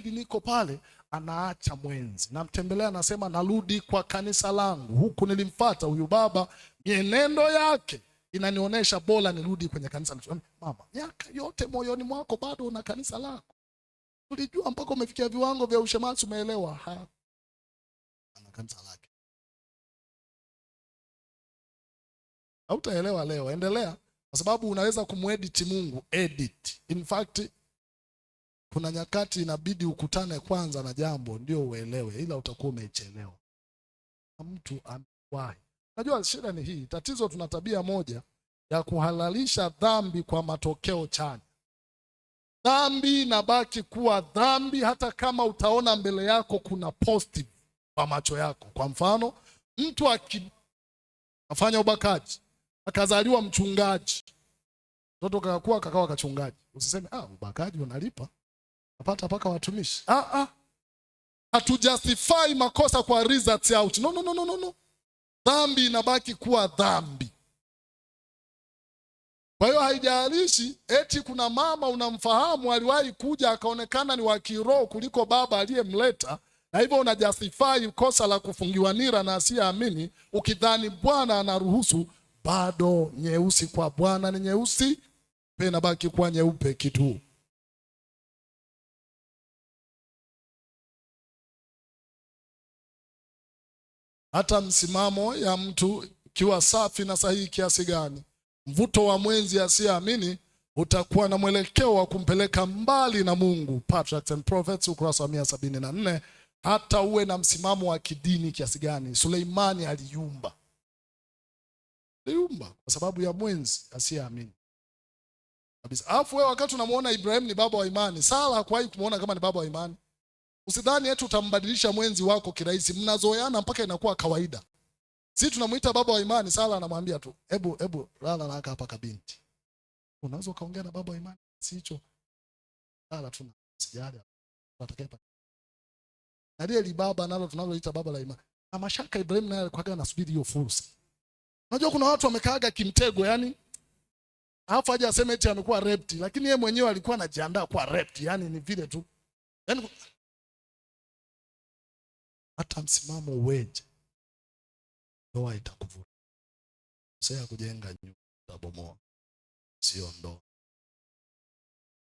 niko pale, anaacha mwenzi, namtembelea, anasema narudi kwa kanisa langu, huku nilimfuata huyu baba, mienendo yake inanionyesha bora nirudi kwenye kanisa. Mama, miaka yote moyoni mwako bado una kanisa lako. Tulijua mpaka umefikia viwango vya ushemasi, umeelewa? Ana kanisa lake. Hautaelewa leo, endelea, kwa sababu unaweza kumedit Mungu, edit. In fact, kuna nyakati inabidi ukutane kwanza na jambo ndio uelewe, ila utakuwa umechelewa. Mtu amewahi. Najua shida ni hii, tatizo tuna tabia moja ya kuhalalisha dhambi kwa matokeo chanya. Dhambi inabaki kuwa dhambi hata kama utaona mbele yako kuna positive kwa macho yako. Kwa mfano, mtu akafanya ubakaji, akazaliwa mchungaji, mtoto kakakua kakawa kachungaji, usiseme ubakaji unalipa, napata paka watumishi. Hatujustify makosa kwa results out. No. Dhambi inabaki kuwa dhambi. Kwa hiyo haijalishi eti kuna mama unamfahamu aliwahi kuja akaonekana ni wa kiroho kuliko baba aliyemleta, na hivyo unajustify kosa la kufungiwa nira na asiyeamini ukidhani Bwana anaruhusu. Bado nyeusi kwa Bwana ni nyeusi, pia inabaki kuwa nyeupe kitu. Hata msimamo ya mtu kiwa safi na sahihi kiasi gani, mvuto wa mwenzi asiyeamini utakuwa na mwelekeo wa kumpeleka mbali na Mungu. Patriarchs and Prophets, ukurasa wa 174. Hata uwe na msimamo wa kidini kiasi gani, Suleimani aliumba kwa sababu ya mwenzi asiyeamini kabisa. Alafu wewe wakati unamuona Ibrahim ni baba wa imani, Sara hakuwahi kumuona kama ni baba wa imani. Usidhani eti utambadilisha mwenzi wako kirahisi, mnazoeana mpaka inakuwa kawaida. Sisi tunamuita baba wa imani, Sara anamwambia tu, hebu lala na hapa kabinti. Unaweza kaongea na baba wa imani si hicho? Lala tu, sijali. Atakayepa. Na ile baba nalo tunaloita baba la imani. Na mashaka Ibrahim naye alikuwa anasubiri hiyo fursa. Unajua kuna watu wamekaaga kimtego, yani alafu aje aseme eti amekuwa raped, lakini yeye mwenyewe alikuwa anajiandaa kuwa raped, yani ni vile tu. Yani hata msimamo uweje, ndoa itakuvuna. Sasa kujenga nyumba utabomoa, sio ndoa.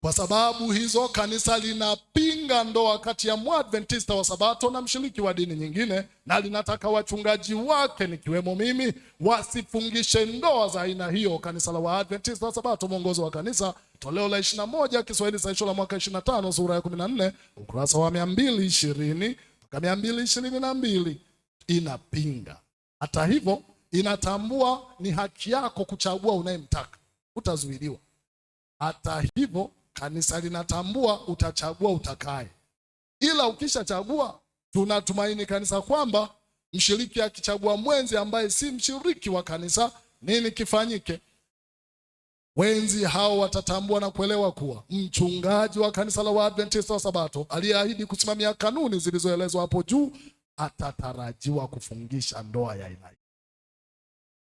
Kwa sababu hizo kanisa linapinga ndoa kati ya Mwadventista wa Sabato na mshiriki wa dini nyingine, na linataka wachungaji wake nikiwemo mimi wasifungishe ndoa za aina hiyo. Kanisa la Waadventista wa Sabato, mwongozo wa kanisa, toleo la 21, Kiswahili sahihisho la mwaka 25, sura ya 14, ukurasa wa 220 mpaka 222, inapinga. Hata hivyo inatambua ni haki yako kuchagua unayemtaka, utazuiliwa. Hata hivyo kanisa linatambua utachagua utakaye, ila ukishachagua, tunatumaini kanisa kwamba mshiriki akichagua mwenzi ambaye si mshiriki wa kanisa, nini kifanyike? Wenzi hao watatambua na kuelewa kuwa mchungaji wa kanisa la Waadventista wa Sabato aliyeahidi kusimamia kanuni zilizoelezwa hapo juu atatarajiwa kufungisha ndoa ya aina hii.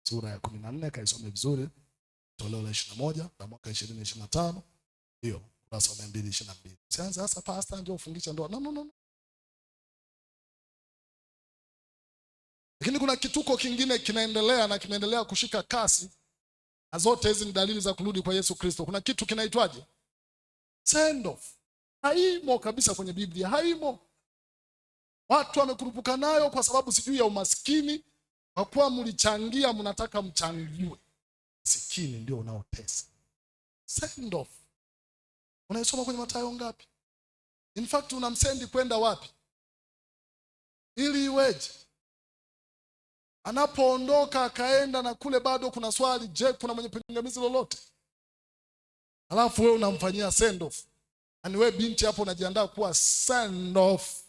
Sura ya 14, kaisome vizuri, toleo la 21 la mwaka 2025, hiyo ukurasa wa 222. Sasa pastor ndio ufungisha ndoa. No. Lakini kuna kituko kingine kinaendelea na kimeendelea kushika kasi, na zote hizi ni dalili za kurudi kwa Yesu Kristo. Kuna kitu kinaitwaje? Send off. Haimo kabisa kwenye Biblia, haimo. Watu wamekurupuka nayo kwa sababu sijui ya umaskini, kwa kuwa mlichangia mnataka mchangiwe. Maskini ndio unaotesa. Send off. Unaisoma kwenye Mathayo ngapi? In fact unamsendi kwenda wapi? Ili iweje? Anapoondoka akaenda na kule bado kuna swali, je, kuna mwenye pingamizi lolote? Alafu wewe unamfanyia send off. Yaani wewe binti hapo unajiandaa kuwa send off.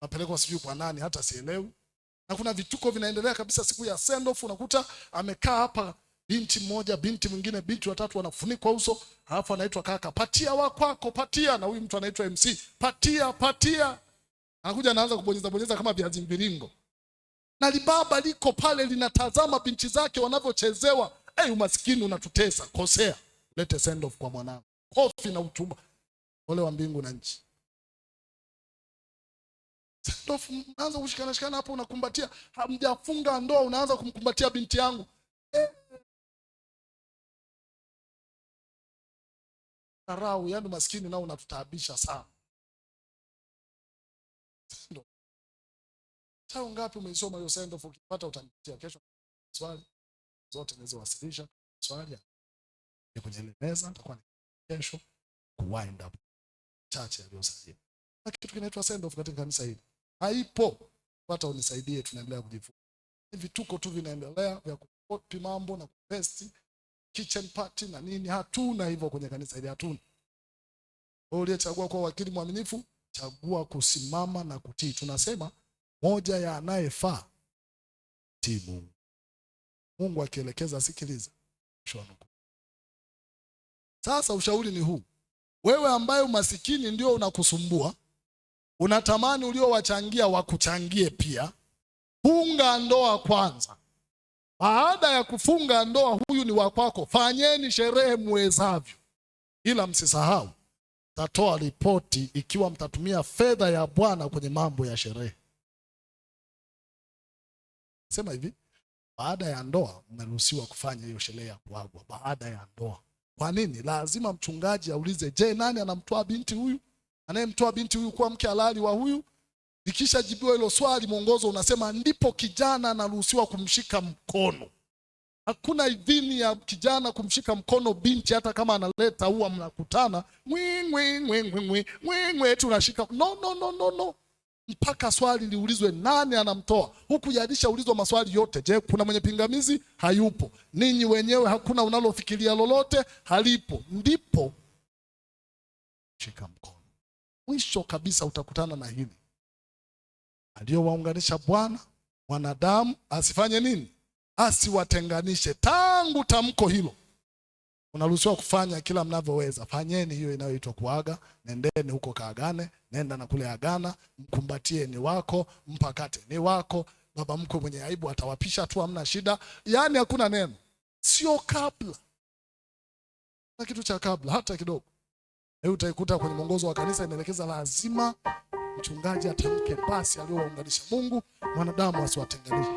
Napelekwa sijui kwa nani hata sielewi. Na kuna vituko vinaendelea kabisa siku ya send off, unakuta amekaa hapa binti mmoja, binti mwingine, binti watatu wanafunikwa uso, alafu anaitwa kaka, patia wa kwako, patia, na huyu mtu anaitwa MC, patia. Anakuja anaanza kubonyeza kama viazi mviringo. Na libaba liko pale linatazama binti zake wanavyochezewa. Umaskini unatutesa, kosea. Lete send off kwa mwanangu. Kofi na utumba. Ole wa mbingu na nchi. send off, unaanza kushikana shikana hapo, unakumbatia, hamjafunga ndoa, unaanza kumkumbatia binti yangu. Karau, yani maskini nao unatutaabisha sana. Ndio. Chao ngapi umeisoma hiyo send off, ukipata utanitia kesho swali zote nilizowasilisha, swali ya kwenye ile meza nitakuwa kesho ku wind up chache aliyosalia. Na kitu kinaitwa send off katika kanisa hili haipo. Pata unisaidie, tunaendelea kujifunza. Hivi tuko tu vinaendelea vya kukopi mambo na kupesti kitchen party na nini, hatuna hivyo kwenye kanisa hili, hatuna. Wewe uliyechagua kuwa wakili mwaminifu, chagua kusimama na kutii. Tunasema moja ya anayefaa tii Mungu. Mungu akielekeza sikiliza. Sasa ushauri ni huu. Wewe ambaye umasikini ndio unakusumbua, unatamani uliowachangia wakuchangie pia, funga ndoa kwanza. Baada ya kufunga ndoa, huyu ni wa kwako, fanyeni sherehe muwezavyo. Ila msisahau, tatoa ripoti ikiwa mtatumia fedha ya Bwana kwenye mambo ya sherehe. Sema hivi, baada ya ndoa mnaruhusiwa kufanya hiyo sherehe ya kuagwa baada ya ndoa. Kwa nini? Lazima mchungaji aulize, je, nani anamtoa binti huyu? Anayemtoa binti huyu kuwa mke halali wa huyu? Ikishajibiwa hilo swali, mwongozo unasema ndipo kijana anaruhusiwa kumshika mkono. Hakuna idhini ya kijana kumshika mkono binti, hata kama analeta huwa mnakutana mwe tunashika. No. Mpaka swali liulizwe nani anamtoa. Huku jadisha ulizwa maswali yote. Je, kuna mwenye pingamizi? Hayupo. Ninyi wenyewe hakuna unalofikiria lolote? Halipo. Ndipo shika mkono. Mwisho kabisa utakutana na hili: aliyowaunganisha Bwana mwanadamu asifanye nini? Asiwatenganishe. Tangu tamko hilo unaruhusiwa kufanya kila mnavyoweza. Fanyeni hiyo inayoitwa kuaga. Nendeni huko kaagane, nenda na kule agana, mkumbatie ni wako, mpakate ni wako. Baba mkwe mwenye aibu atawapisha tu, hamna shida. Yaani hakuna neno. Sio kabla. Na kitu cha kabla hata kidogo. Leo utaikuta kwenye mwongozo wa kanisa inaelekeza lazima mchungaji atamke basi aliyowaunganisha Mungu, mwanadamu asiwatenganishe.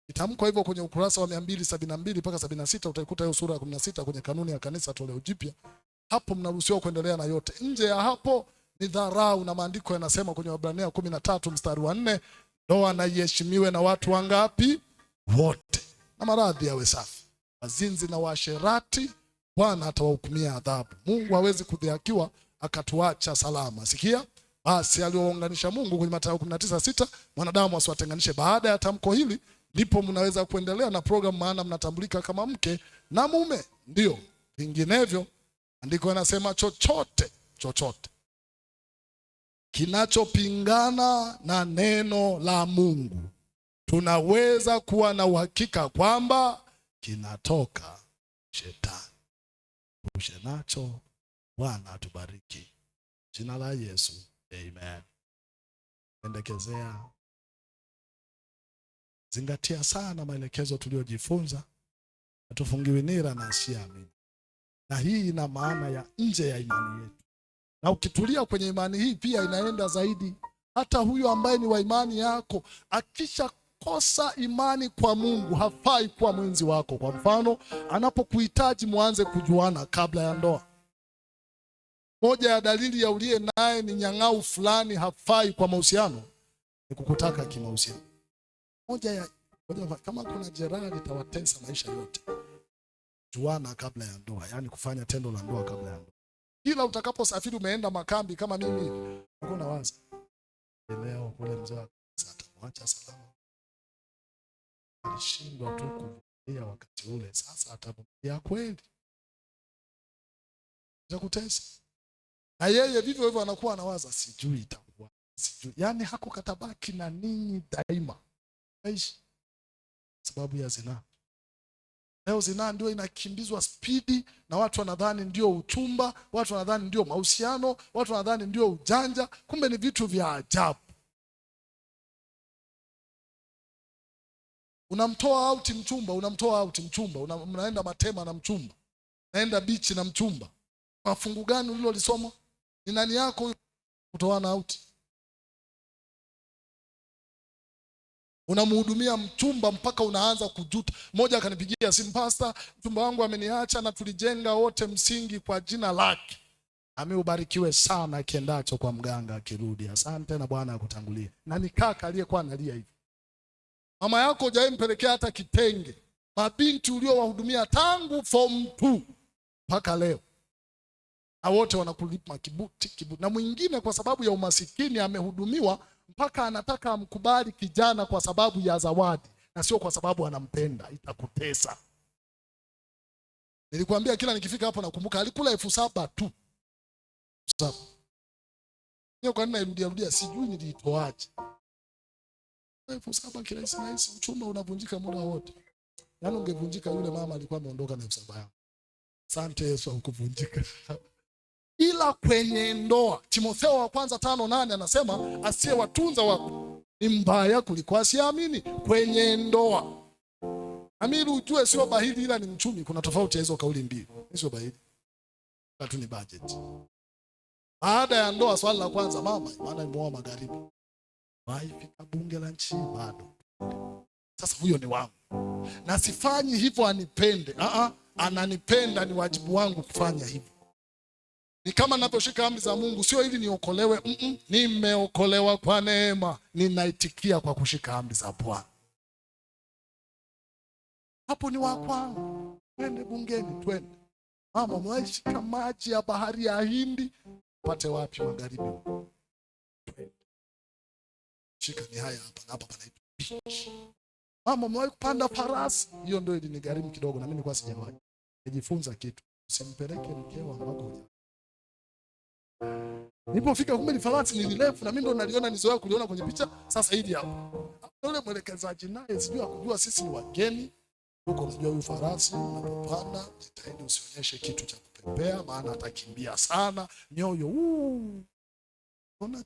Itamko hivyo kwenye ukurasa wa 272 mpaka 76, utaikuta hiyo sura ya 16 kwenye kanuni ya kanisa toleo jipya. Hapo mnaruhusiwa kuendelea na yote. Nje ya hapo ni dharau, na maandiko yanasema kwenye Waebrania 13 mstari wa 4, ndoa na iheshimiwe na watu wangapi? Wote. Na maradhi yawe safi. Wazinzi na waasherati Bwana atawahukumia adhabu. Mungu hawezi kudhihakiwa akatuacha salama. Sikia, basi aliounganisha Mungu kwenye Mathayo 19:6, mwanadamu asiwatenganishe. Baada ya tamko hili ndipo mnaweza kuendelea na program, maana mnatambulika kama mke na mume. Ndio, vinginevyo andiko yanasema chochote kinachopingana na neno la Mungu tunaweza kuwa na uhakika kwamba kinatoka Shetani. Ushe nacho. Bwana atubariki. Jina la Yesu. Amen. Pendekezea, zingatia sana maelekezo tuliyojifunza. Hatufungiwi nira na asiamini. Na hii ina maana ya nje ya imani yetu. Na ukitulia kwenye imani hii pia inaenda zaidi. Hata huyu ambaye ni wa imani yako akisha kosa imani kwa Mungu hafai kuwa mwenzi wako. Kwa mfano, anapokuhitaji muanze kujuana kabla ya ndoa. Moja ya dalili ya uliye naye ni nyang'au fulani hafai kwa mahusiano ni kukutaka kimahusiano. Kama kuna jeraha litawatesa maisha yote, juana kabla ya ndoa, yani kufanya tendo la ndoa kabla ya ndoa. Ila utakaposafiri umeenda makambi kama mimi, uko na waza leo kule mzee atamwacha salama. Alishindwa tu kuvumilia wakati ule, sasa atavumilia kweli? Itakutesa. Na yeye vivyo hivyo anakuwa anawaza sijui itakuwa. Yaani hako katabaki na ninyi daima. Aishi sababu ya zinaa. Leo zinaa ndio inakimbizwa spidi, na watu wanadhani ndio uchumba, watu wanadhani ndio mahusiano, watu wanadhani ndio ujanja, kumbe ni vitu vya ajabu. Unamtoa out mchumba, mnaenda Matema na mchumba, naenda bichi na mchumba. Mafungu gani ulilolisoma? Ni nani yako kutoana out? Unamhudumia mchumba mpaka unaanza kujuta. Mmoja akanipigia simu, pastor, mchumba wangu ameniacha na tulijenga wote msingi kwa jina lake. Ameubarikiwe sana akiendacho kwa mganga akirudi. Asante na Bwana akutangulie. Na ni kaka aliyekuwa analia hivi. Mama yako hujawahi mpelekea hata kitenge. Mabinti uliowahudumia tangu form 2 mpaka leo. Na wote wanakulipa kibuti. Na mwingine kwa sababu ya umasikini amehudumiwa mpaka anataka amkubali kijana kwa sababu ya zawadi na sio kwa sababu anampenda. Itakutesa. Nilikwambia kila nikifika hapo nakumbuka alikula 7,000 tu. Sawa. Ndio kwa nini nairudia sijui nilitoaje. 7,000 kila siku uchumba unavunjika muda wote. Yaani ungevunjika yule mama alikuwa ameondoka na 7,000 yangu. Asante Yesu hakuvunjika. Ila kwenye ndoa, Timotheo wa kwanza 5:8 anasema asiyewatunza wako ni mbaya kuliko asiamini. Kwenye ndoa. Amiri ujue sio bahili ila ni mchumi, kuna tofauti ya hizo kauli mbili. Sio bahili. Tatu ni budget. Baada ya ndoa swali la kwanza, mama maana imeoa magharibi. Waifika bunge la nchi bado. Sasa huyo ni wangu. Na sifanyi hivyo anipende. Ananipenda, ni wajibu wangu kufanya hivyo. Ni kama ninaposhika amri za Mungu, sio ili niokolewe. Nimeokolewa kwa neema, ninaitikia kwa kushika amri za Bwana. Hapo ni wa kwangu. Twende bungeni, twende. Mama, mwaishika maji ya bahari ya Hindi, pate wapi magharibi? Shika ni haya hapa panaitwa beach. Mama, mwahi kupanda farasi? Hiyo ndio ilinigharimu kidogo na mimi nilikuwa sijawahi. Nijifunza kitu. Usimpeleke mkeo ambako. Nilipofika kumbe ni farasi nilirefu na mimi ndo naliona nizoea kuliona kwenye picha. Sasa hili hapo. Yule mwelekezaji naye sijui akujua sisi ni wageni. Huko unajua huyu farasi unapopanda, jitahidi usionyeshe kitu cha kupepea maana atakimbia sana. Nyoyo Ona.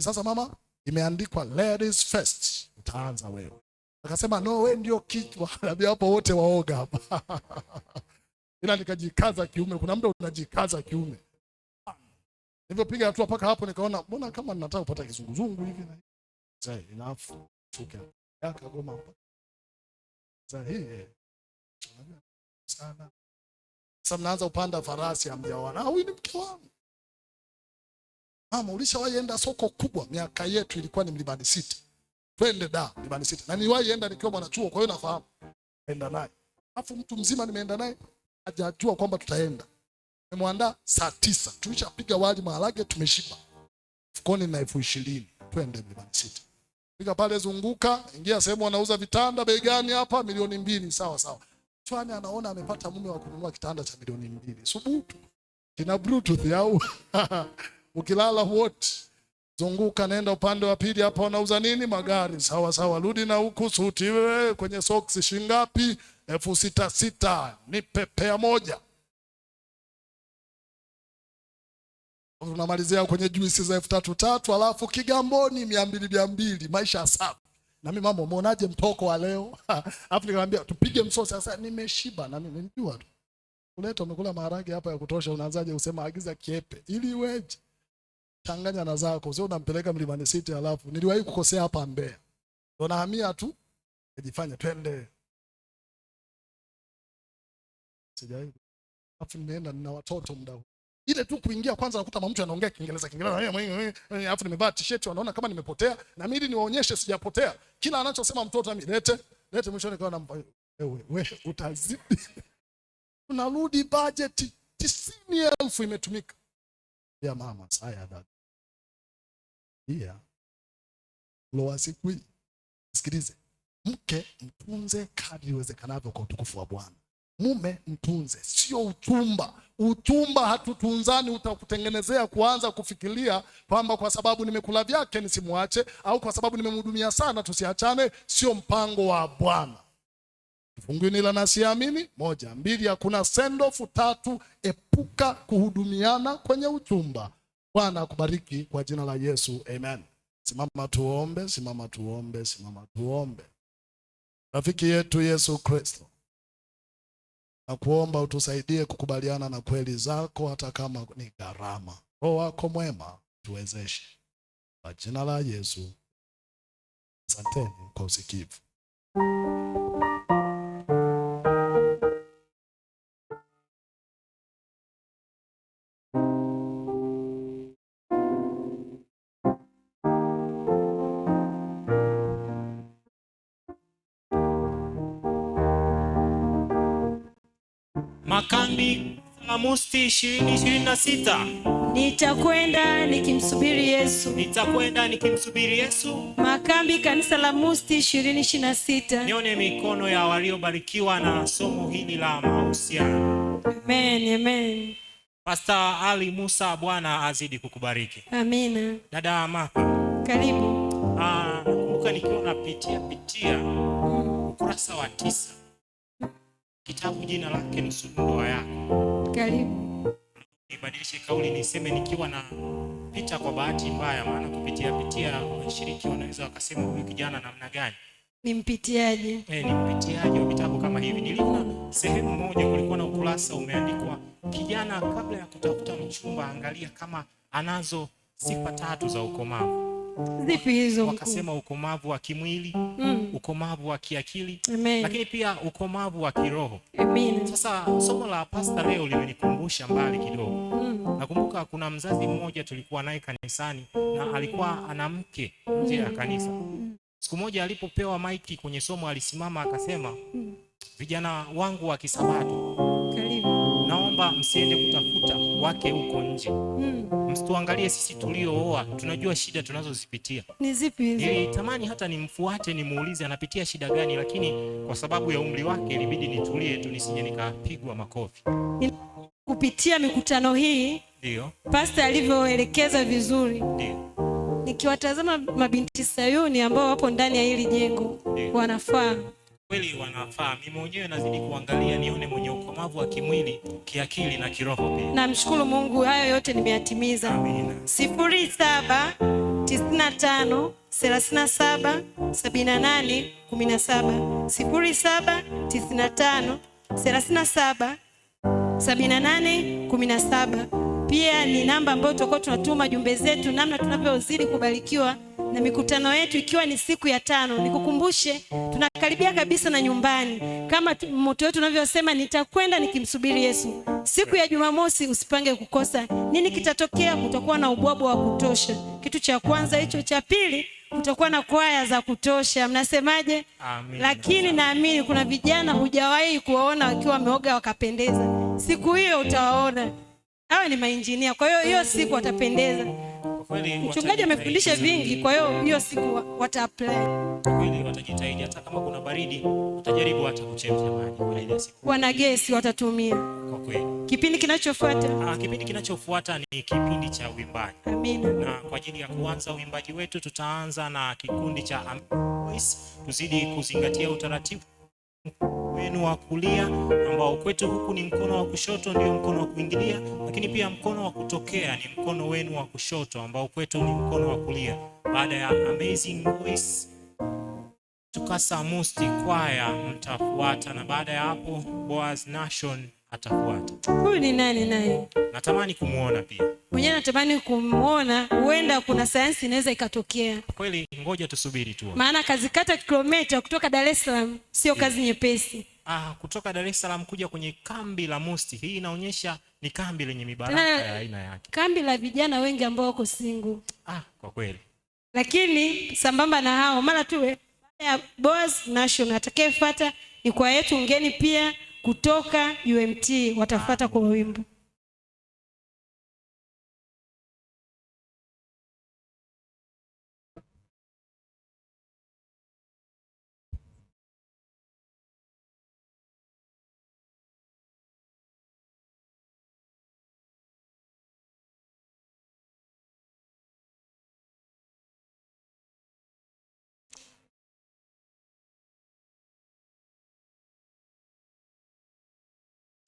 Sasa mama, imeandikwa ladies first. Utaanza wewe. Akasema no, wewe ndio kichwa. Na hapo wote waoga hapa. Ila nikajikaza kiume. Kuna muda unajikaza kiume. Nilipopiga hatua paka hapo nikaona mbona kama ninataka kupata kizunguzungu hivi na sasa enough chuka yaka goma hapa. Sasa hii sana. Sasa mnaanza upanda farasi hamjaona. Huyu ni mke wangu. Mama, ulishawahi enda soko kubwa? Miaka yetu ilikuwa ni Mlimani City. Twende Mlimani City. Na niliwahi enda nikiwa mwanachuo, kwa hiyo nafahamu. Enda naye. Alafu mtu mzima nimeenda naye hajajua kwamba tutaenda. Nimemwandaa saa 9. Tulishapiga wali maharage tumeshiba. Mfukoni na 20,000. Twende Mlimani City. Fika pale zunguka, ingia sehemu wanauza vitanda, bei gani hapa? 2,000,000. Sawa. Chwani anaona amepata mume wa kununua kitanda cha 2,000,000. Subutu. Kina Bluetooth au ukilala wote. Zunguka nenda upande wa pili hapa wanauza nini? Magari. Sawa. Rudi na huku suti wewe kwenye socks shingapi? 6,600. Nipe pea moja. Tunamalizia kwenye juisi za 3,300 alafu Kigamboni 200. Maisha safi. Na mimi mama, umeonaje mtoko wa leo? Alafu nikamwambia tupige msosi. Sasa nimeshiba na mimi nilijua tu. Uleta umekula maharage hapa ya kutosha, unaanzaje usema agiza kiepe ili weje? Changanya na zako, sio unampeleka Mlimani City alafu niliwahi kukosea hapa Mbeya. Ndio nahamia tu. Nijifanye twende. Sijawahi. Alafu nimeenda na watoto muda. Ile tu kuingia kwanza nakuta mtu anaongea Kiingereza. Alafu nimevaa t-shirt wanaona kama nimepotea na mimi niwaonyeshe sijapotea. Kila anachosema mtoto mimi lete mwisho nikawa nampa wewe utazidi. Unarudi budget 90,000 imetumika. Ya mama saya dada. Loa siku hii. Sikilize. Mke mtunze kadri iwezekanavyo kwa utukufu wa Bwana. Mume mtunze, sio utumba. Utumba hatutunzani, utakutengenezea kuanza kufikiria kwamba kwa sababu nimekula vyake nisimwache au kwa sababu nimemhudumia sana tusiachane. Sio mpango wa Bwana. Fungu la nasiamini 1, 2 hakuna send off, 3 epuka kuhudumiana kwenye utumba. Bwana akubariki kwa jina la Yesu. Amen. Simama tuombe. Rafiki yetu Yesu Kristo, na kuomba utusaidie kukubaliana na kweli zako hata kama ni gharama. Roho wako mwema tuwezeshe. Kwa jina la Yesu. Asanteni kwa usikivu. Makambi Salamusti 2026. Nitakwenda nikimsubiri Yesu. Nitakwenda nikimsubiri Yesu. Makambi kanisa la Musti 2026. Nione mikono ya waliobarikiwa na somo hili la mahusiano. Amen, amen. Pastor Ali Musa, Bwana azidi kukubariki. Amina. Dada Martha, karibu. Nakumbuka nikiwa napitia ukurasa wa 9. Kitabu jina lake Nusu Ndoa Yako. Karibu. Nibadilishe kauli niseme nikiwa na pita kwa bahati mbaya, maana kupitia washiriki wanaweza wakasema huyu kijana namna gani? Ni mpitiaji. Ni mpitiaji wa vitabu kama hivi. Niliona sehemu moja kulikuwa na ukurasa umeandikwa kijana kabla ya kutafuta mchumba angalia kama anazo sifa 3 za ukomavu. Zipi hizo? Wakasema ukomavu wa kimwili, ukomavu wa kiakili, lakini pia ukomavu wa kiroho. Amina. Sasa somo la pastor leo limenikumbusha mbali kidogo. Nakumbuka kuna mzazi mmoja tulikuwa naye kanisani na alikuwa ana mke nje ya kanisa. Siku moja alipopewa maiki kwenye somo alisimama akasema, vijana wangu wa Kisabato, karibu, naomba msiende kutafuta wake huko nje. Msituangalie sisi tuliooa, tunajua shida tunazozipitia. Ni zipi hizo? Nilitamani hata nimfuate nimuulize anapitia shida gani, lakini kwa sababu ya umri wake ilibidi nitulie tu nisije nikapigwa makofi. Kupitia mikutano hii, ndio pastor alivyoelekeza vizuri, ndio nikiwatazama mabinti Sayuni ambao wapo ndani ya hili jengo, wanafaa kweli, wanafaa. Mimi mwenyewe nazidi kuangalia nione mwenye ukomavu wa kimwili, kiakili na kiroho pia. Namshukuru Mungu, hayo yote nimeyatimiza. Amina. 0795 37 78 17 0795 37 78 17. Pia ni namba ambayo tutakuwa tunatuma jumbe zetu namna tunavyozidi kubarikiwa na mikutano yetu, ikiwa ni siku ya 5. Nikukumbushe tunakaribia kabisa na nyumbani, kama moto wetu unavyosema, nitakwenda nikimsubiri Yesu. Siku ya Jumamosi usipange kukosa. Nini kitatokea? Kutakuwa na ubwabwa wa kutosha. Kitu cha kwanza hicho. Cha pili, kutakuwa na kwaya za kutosha. Mnasemaje? Amen. Lakini naamini kuna vijana hujawahi kuwaona wakiwa wameoga wakapendeza. Siku hiyo utawaona. Hawa ni mainjinia, kwa hiyo hiyo siku watapendeza. Mchungaji amefundisha vingi, kwa hiyo siku wata-apply. Kweli watajitahidi, hata kama kuna baridi utajaribu hata kuchemsha maji kwa ile siku. Wana gesi watatumia. Kwa kweli. Kipindi kinachofuata? Kipindi kinachofuata ni kipindi cha uimbaji. Amina. Na kwa ajili ya kuanza uimbaji wetu tutaanza na kikundi cha Voice. Tuzidi kuzingatia utaratibu wenu wa kulia, ambao kwetu huku ni mkono wa kushoto ndio mkono wa kuingilia, lakini pia mkono wa kutokea ni mkono wenu wa kushoto ambao kwetu ni mkono wa kulia. Baada ya Amazing Voice Tukasa Musti Choir mtafuata, na baada ya hapo Boaz Nation atafuata. Huyu ni nani naye? Natamani kumuona pia. Mwenyewe natamani kumuona, huenda kuna sayansi inaweza ikatokea. Kweli, ngoja tusubiri tu. Maana kazi kata kilomita kutoka Dar es Salaam sio kazi nyepesi. Kutoka Dar es Salaam kuja kwenye kambi la Musti. Hii inaonyesha ni kambi lenye mibaraka ya aina yake. Kambi la vijana wengi ambao wako single. Kwa kweli. Lakini sambamba na hao, mara tu ya Boaz Nation atakayefuata ni kwa yetu ngeni pia kutoka UMT watafuata kwa wimbo.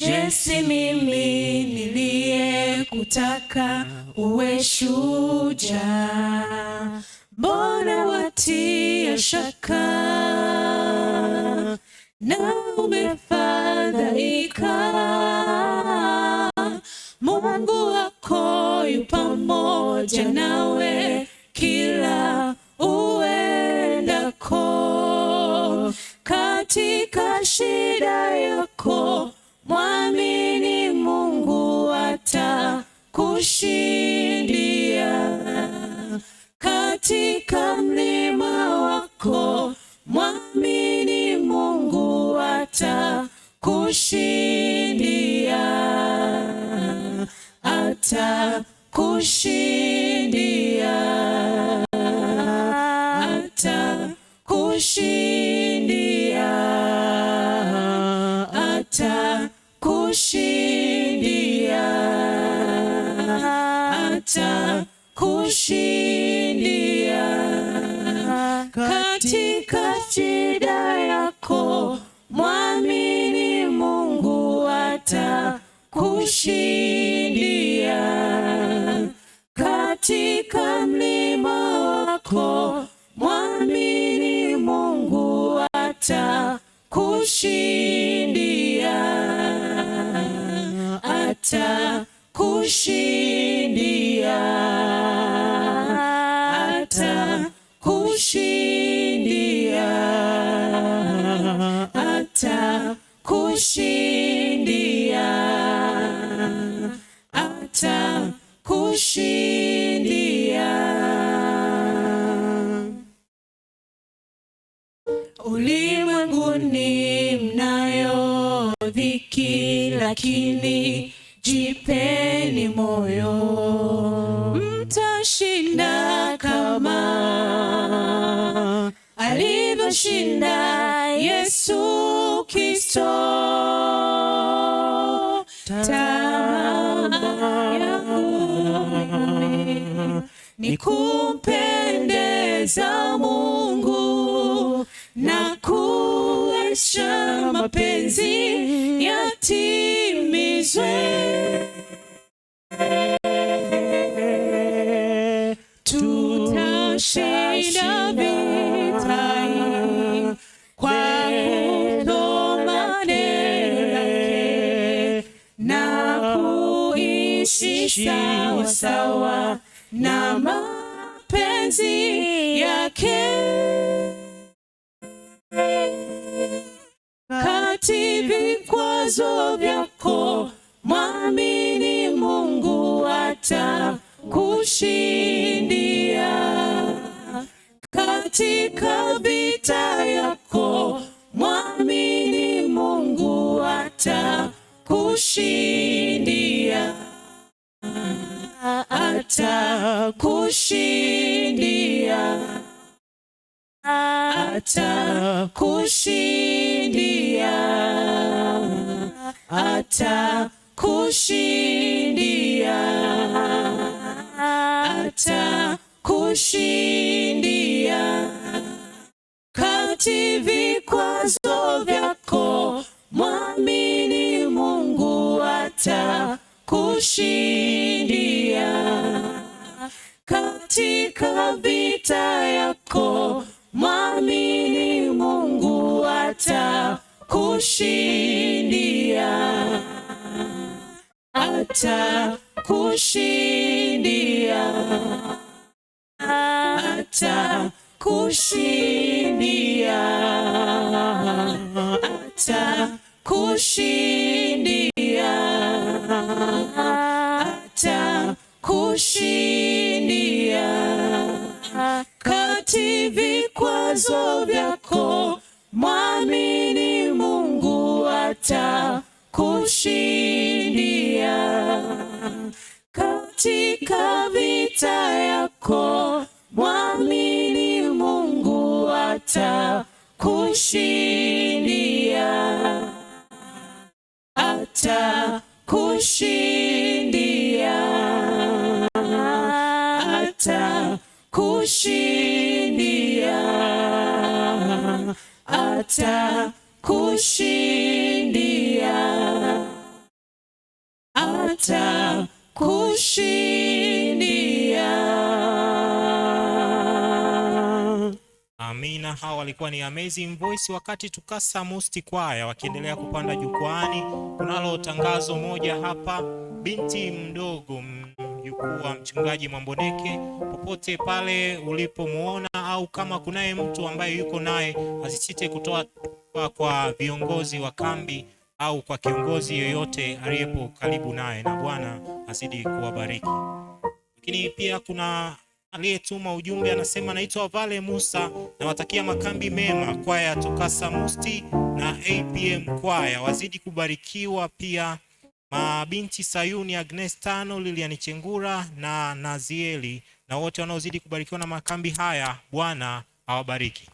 Jinsi mimi niliyekutaka uwe shujaa, mbona watia shaka na umefadhaika? Mungu wako yu pamoja nawe kila uendako. Ulimwenguni mnayo dhiki, lakini jipeni moyo, mtashinda kama alivyoshinda Yesu Kristo. Tamaa yangu ni kumpendeza Mungu na kuacha mapenzi yatimizwe. Tutashinda vita hii kwa kusoma neno lake na kuishi sawa sawa na mapenzi yake. Kati vikwazo vyako mwamini Mungu atakushindia. Katika vita yako mwamini Mungu atakushindia. Atakushindia. Atakushindia. Atakushindia. Atakushindia. Kati vikwazo vyako mwamini Mungu atakushindia. Katika vita yako mwamini Mungu atakushindia. Atakushindia. Atakushindia. Atakushindia. Atakushindia. Kati vikwazo vyako mwamini Mungu atakushindia. Katika vita yako mwamini Mungu atakushindia. Atakushindia. Atakushindia. Atakushindia. Atakushindia. Amina. Hawa walikuwa ni Amazing Voice wakati Tukasa Musti Kwaya wakiendelea kupanda jukwani. Kunalo tangazo moja hapa. Binti mdogo mjukuu wa mchungaji Mwamboneke, popote pale ulipomuona au kama kunaye mtu ambaye yuko naye, asisite kutoa kwa viongozi wa kambi au kwa kiongozi yoyote aliyepo karibu naye, na Bwana azidi kuwabariki. Lakini pia kuna aliyetuma ujumbe anasema, naitwa Vale Musa, nawatakia makambi mema kwaya ya Tukasa Musti na APM kwaya, wazidi kubarikiwa. Pia mabinti Sayuni, Agnes Tano, Lilian Chengura na Nazieli, na wote wanaozidi kubarikiwa na makambi haya, Bwana awabariki.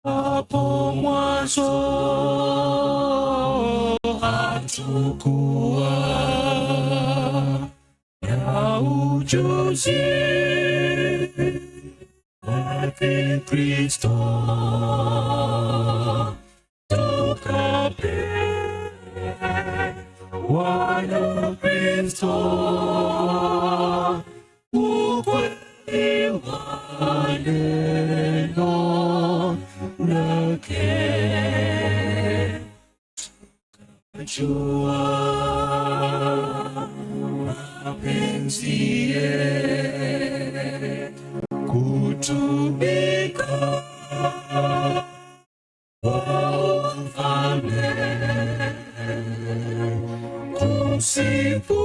Hapo mwanzo hatukuwa na ujuzi wa Kristo, tukapewa na Kristo ukweli wa neno lake, tukajua mapenziye kutumika kwa ufalme, kumsifu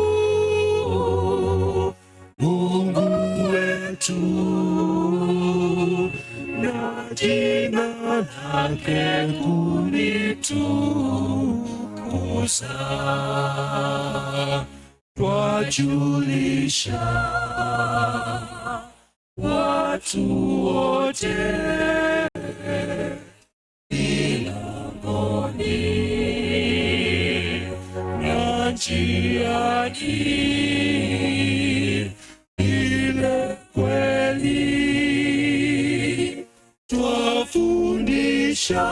Mungu wetu na jina lake kulitukuza, twajulisha watu wote milangoni na njiani ile kweli, twafundisha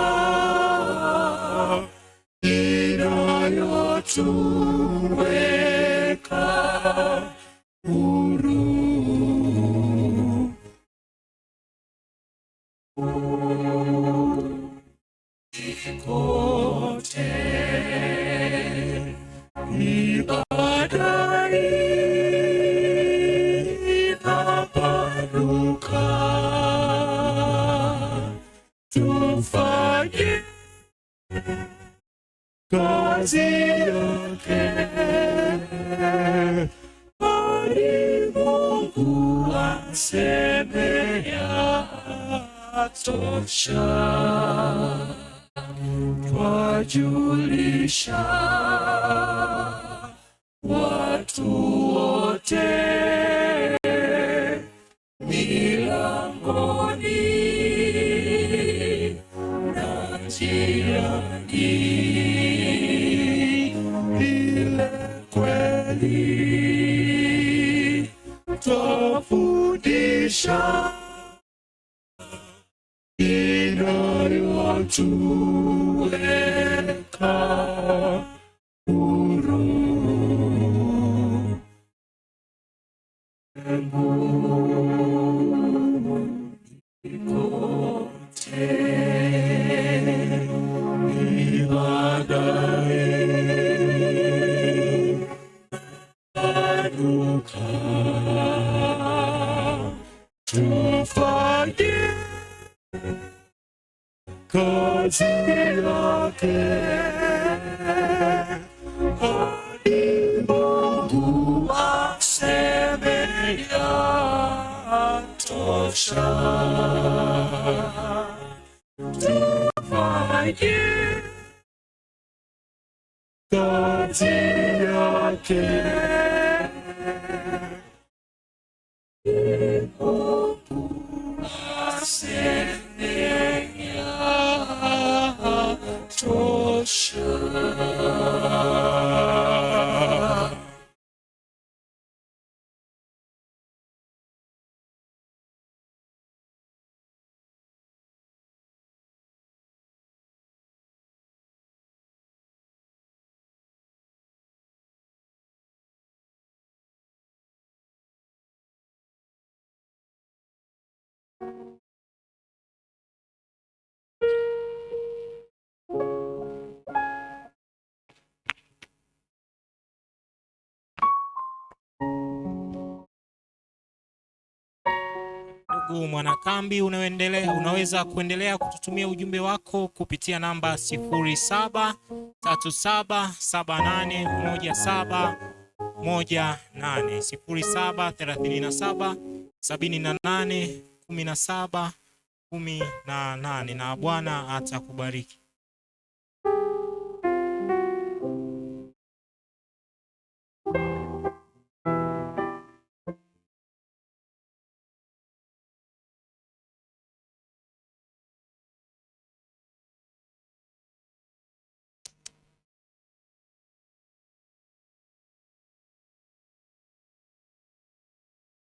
inayotuweka huru. Kote ibada inapanuka, tufanye kazi yake hadi Mungu aseme yatosha, twajulisha watu wote milangoni na njiani ile kweli, twafundisha inayotuweka huru. Kote ibadae panuka, tufanye kazi yake yake Ndugu mwanakambi, unaweza kuendelea kututumia ujumbe wako kupitia namba 0737781718, 0737781718, na Bwana atakubariki.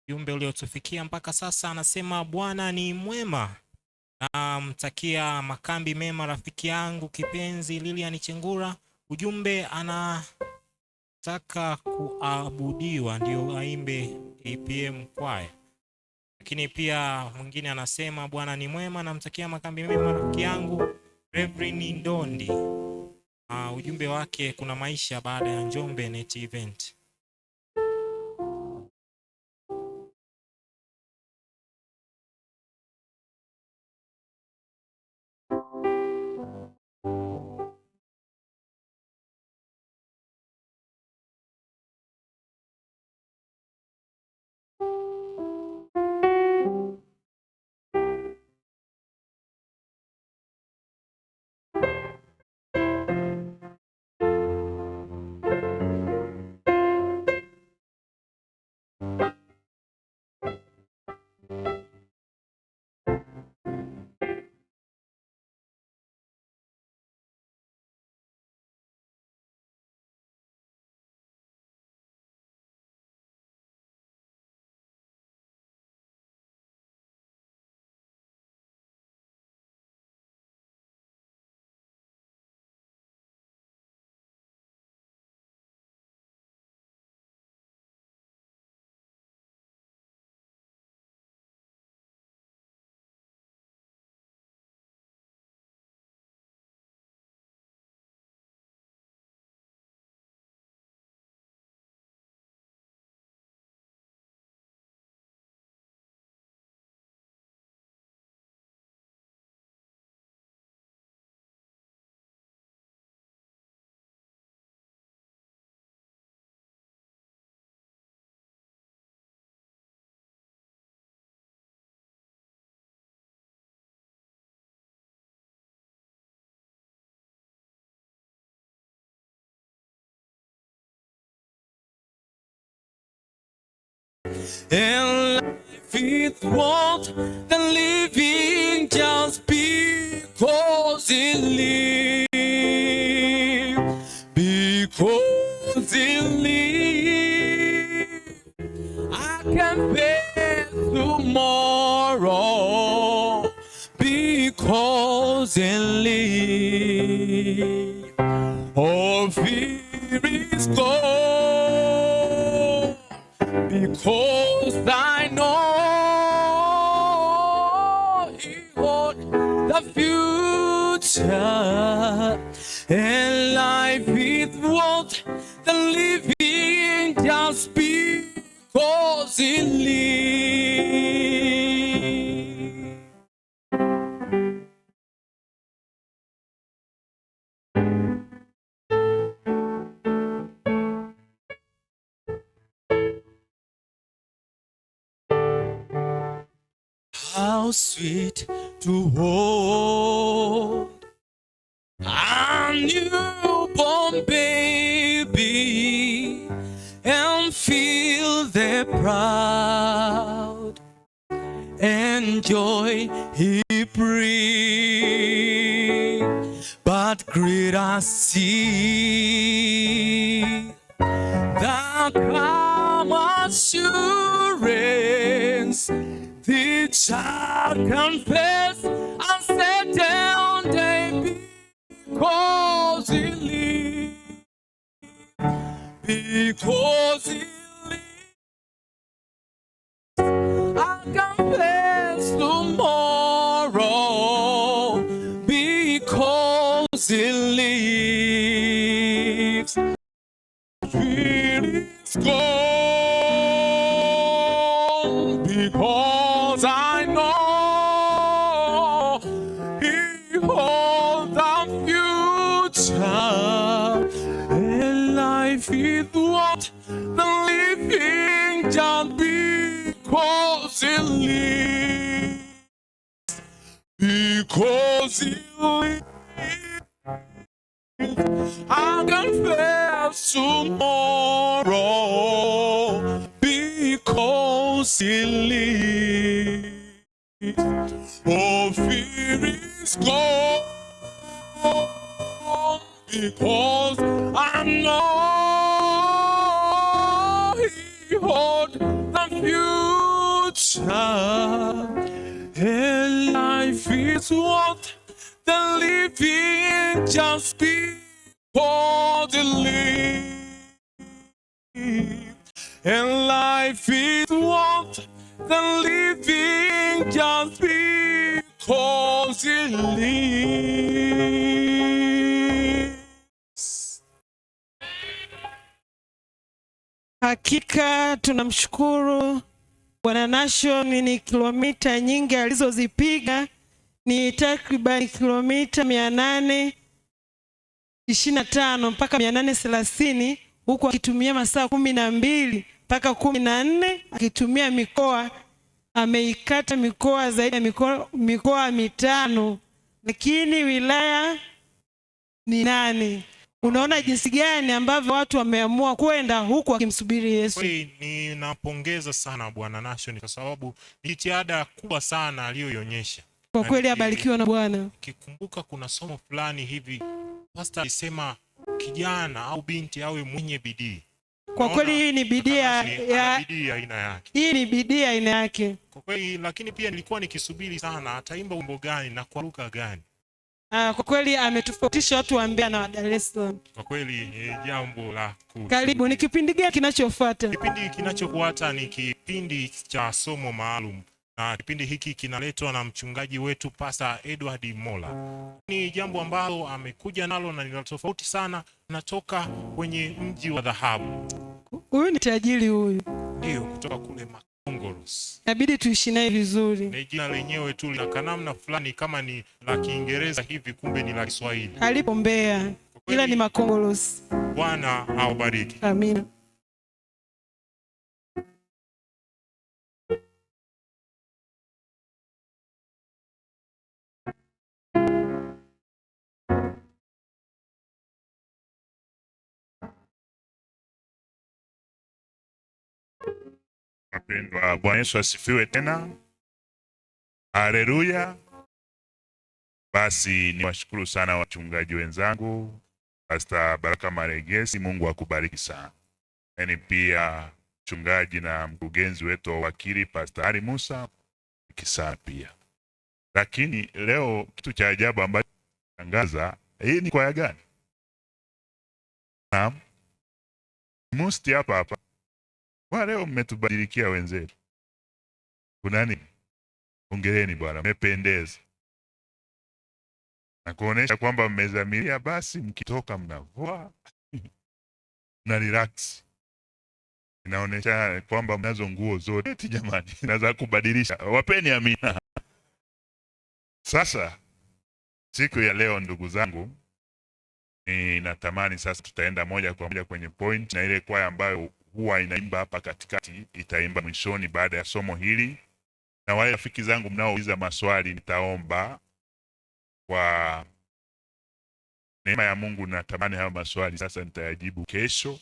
Jumbe uliotufikia mpaka sasa anasema Bwana ni mwema. Namtakia makambi mema rafiki yangu kipenzi Lilian Chengura. Ujumbe anataka kuabudiwa ndio aimbe APM kwaya. Lakini pia mwingine anasema Bwana ni mwema, namtakia makambi mema rafiki yangu Reverend Ndondi. Ujumbe wake kuna maisha baada ya Njombe Net Event. And life is worth the living just because it lives. Because it lives, I can face tomorrow. Because it lives, all fear is gone. Because I know He holds the future, and life is worth the living just because it lives. How sweet to hold a newborn baby fill the proud, and joy he brings. But greater see the calm assurance, the child confess and set down day because he lives. Because he lives, I confess tomorrow. Because he lives, fear is gone. Because I know he holds the future, and life is what the living just because he lives. Because he lives, I confess tomorrow. Because he lives, oh, fear is gone. Because I know he holds the future, and life is worth the living just because he lives. And life is worth the living just because he lives. Hakika tunamshukuru Bwana Nation. Ni kilomita nyingi alizozipiga, ni takriban kilomita 825 mpaka 830, huku akitumia masaa 12 mpaka 14, akitumia mikoa. Ameikata mikoa zaidi ya mikoa 5, lakini wilaya ni 8. Unaona jinsi gani ambavyo watu wameamua kwenda huku wakimsubiri Yesu. Ninapongeza sana Bwana Nation kwa sababu ni jitihada kubwa sana aliyoionyesha. Kwa kweli abarikiwa na Bwana. Kikumbuka kuna somo fulani hivi pastor alisema kijana au binti awe mwenye bidii. Kwa kweli hii ni bidii ya aina yake. Hii ni bidii aina yake. Kwa kweli, lakini pia nilikuwa nikisubiri sana ataimba wimbo gani na kwa lugha gani. Kwa kweli ametofautisha watu wa Mbeya na wa Dar es Salaam. Kwa kweli jambo la karibu. Ni kipindi gani kinachofuata? Kipindi kinachofuata ni kipindi cha somo maalum, na kipindi hiki kinaletwa na mchungaji wetu Pastor Edward Mola. Ni jambo ambalo amekuja nalo na ni tofauti sana, natoka kwenye mji wa dhahabu. Huyu ni tajiri huyu. Ndio, kutoka kule Makongolos. Inabidi tuishi naye vizuri. Na jina lenyewe tu lina kanamna fulani kama ni la Kiingereza hivi, kumbe ni la Kiswahili. Alipo Mbeya ila ni Makongolos. Bwana awabariki. Amina. Wapendwa, Bwana Yesu asifiwe tena. Haleluya. Basi niwashukuru sana wachungaji wenzangu, Pastor Baraka Maregesi, Mungu akubariki sana. Yaani pia mchungaji na mkurugenzi wetu wa wakili Pastor Ali Musa kisa pia. Lakini leo kitu cha ajabu ambacho tangaza, hii ni kwaya gani? Naam. Musti hapa. Kwa leo mmetubadilikia wenzetu. Kuna nini? Hongereni bwana, mmependeza. Na kuonesha kwamba mmezamiria, basi mkitoka mnavoa na relax. Inaonesha kwamba mnazo nguo zote eti jamani, naweza kubadilisha. Wapeni amina. Sasa siku ya leo ndugu zangu, natamani sasa tutaenda moja kwa moja kwenye point, na ile kwaya ambayo huwa inaimba hapa katikati itaimba mwishoni baada ya somo hili. Na wale rafiki zangu mnaouliza maswali, nitaomba kwa neema ya Mungu, natamani hayo maswali sasa nitayajibu kesho,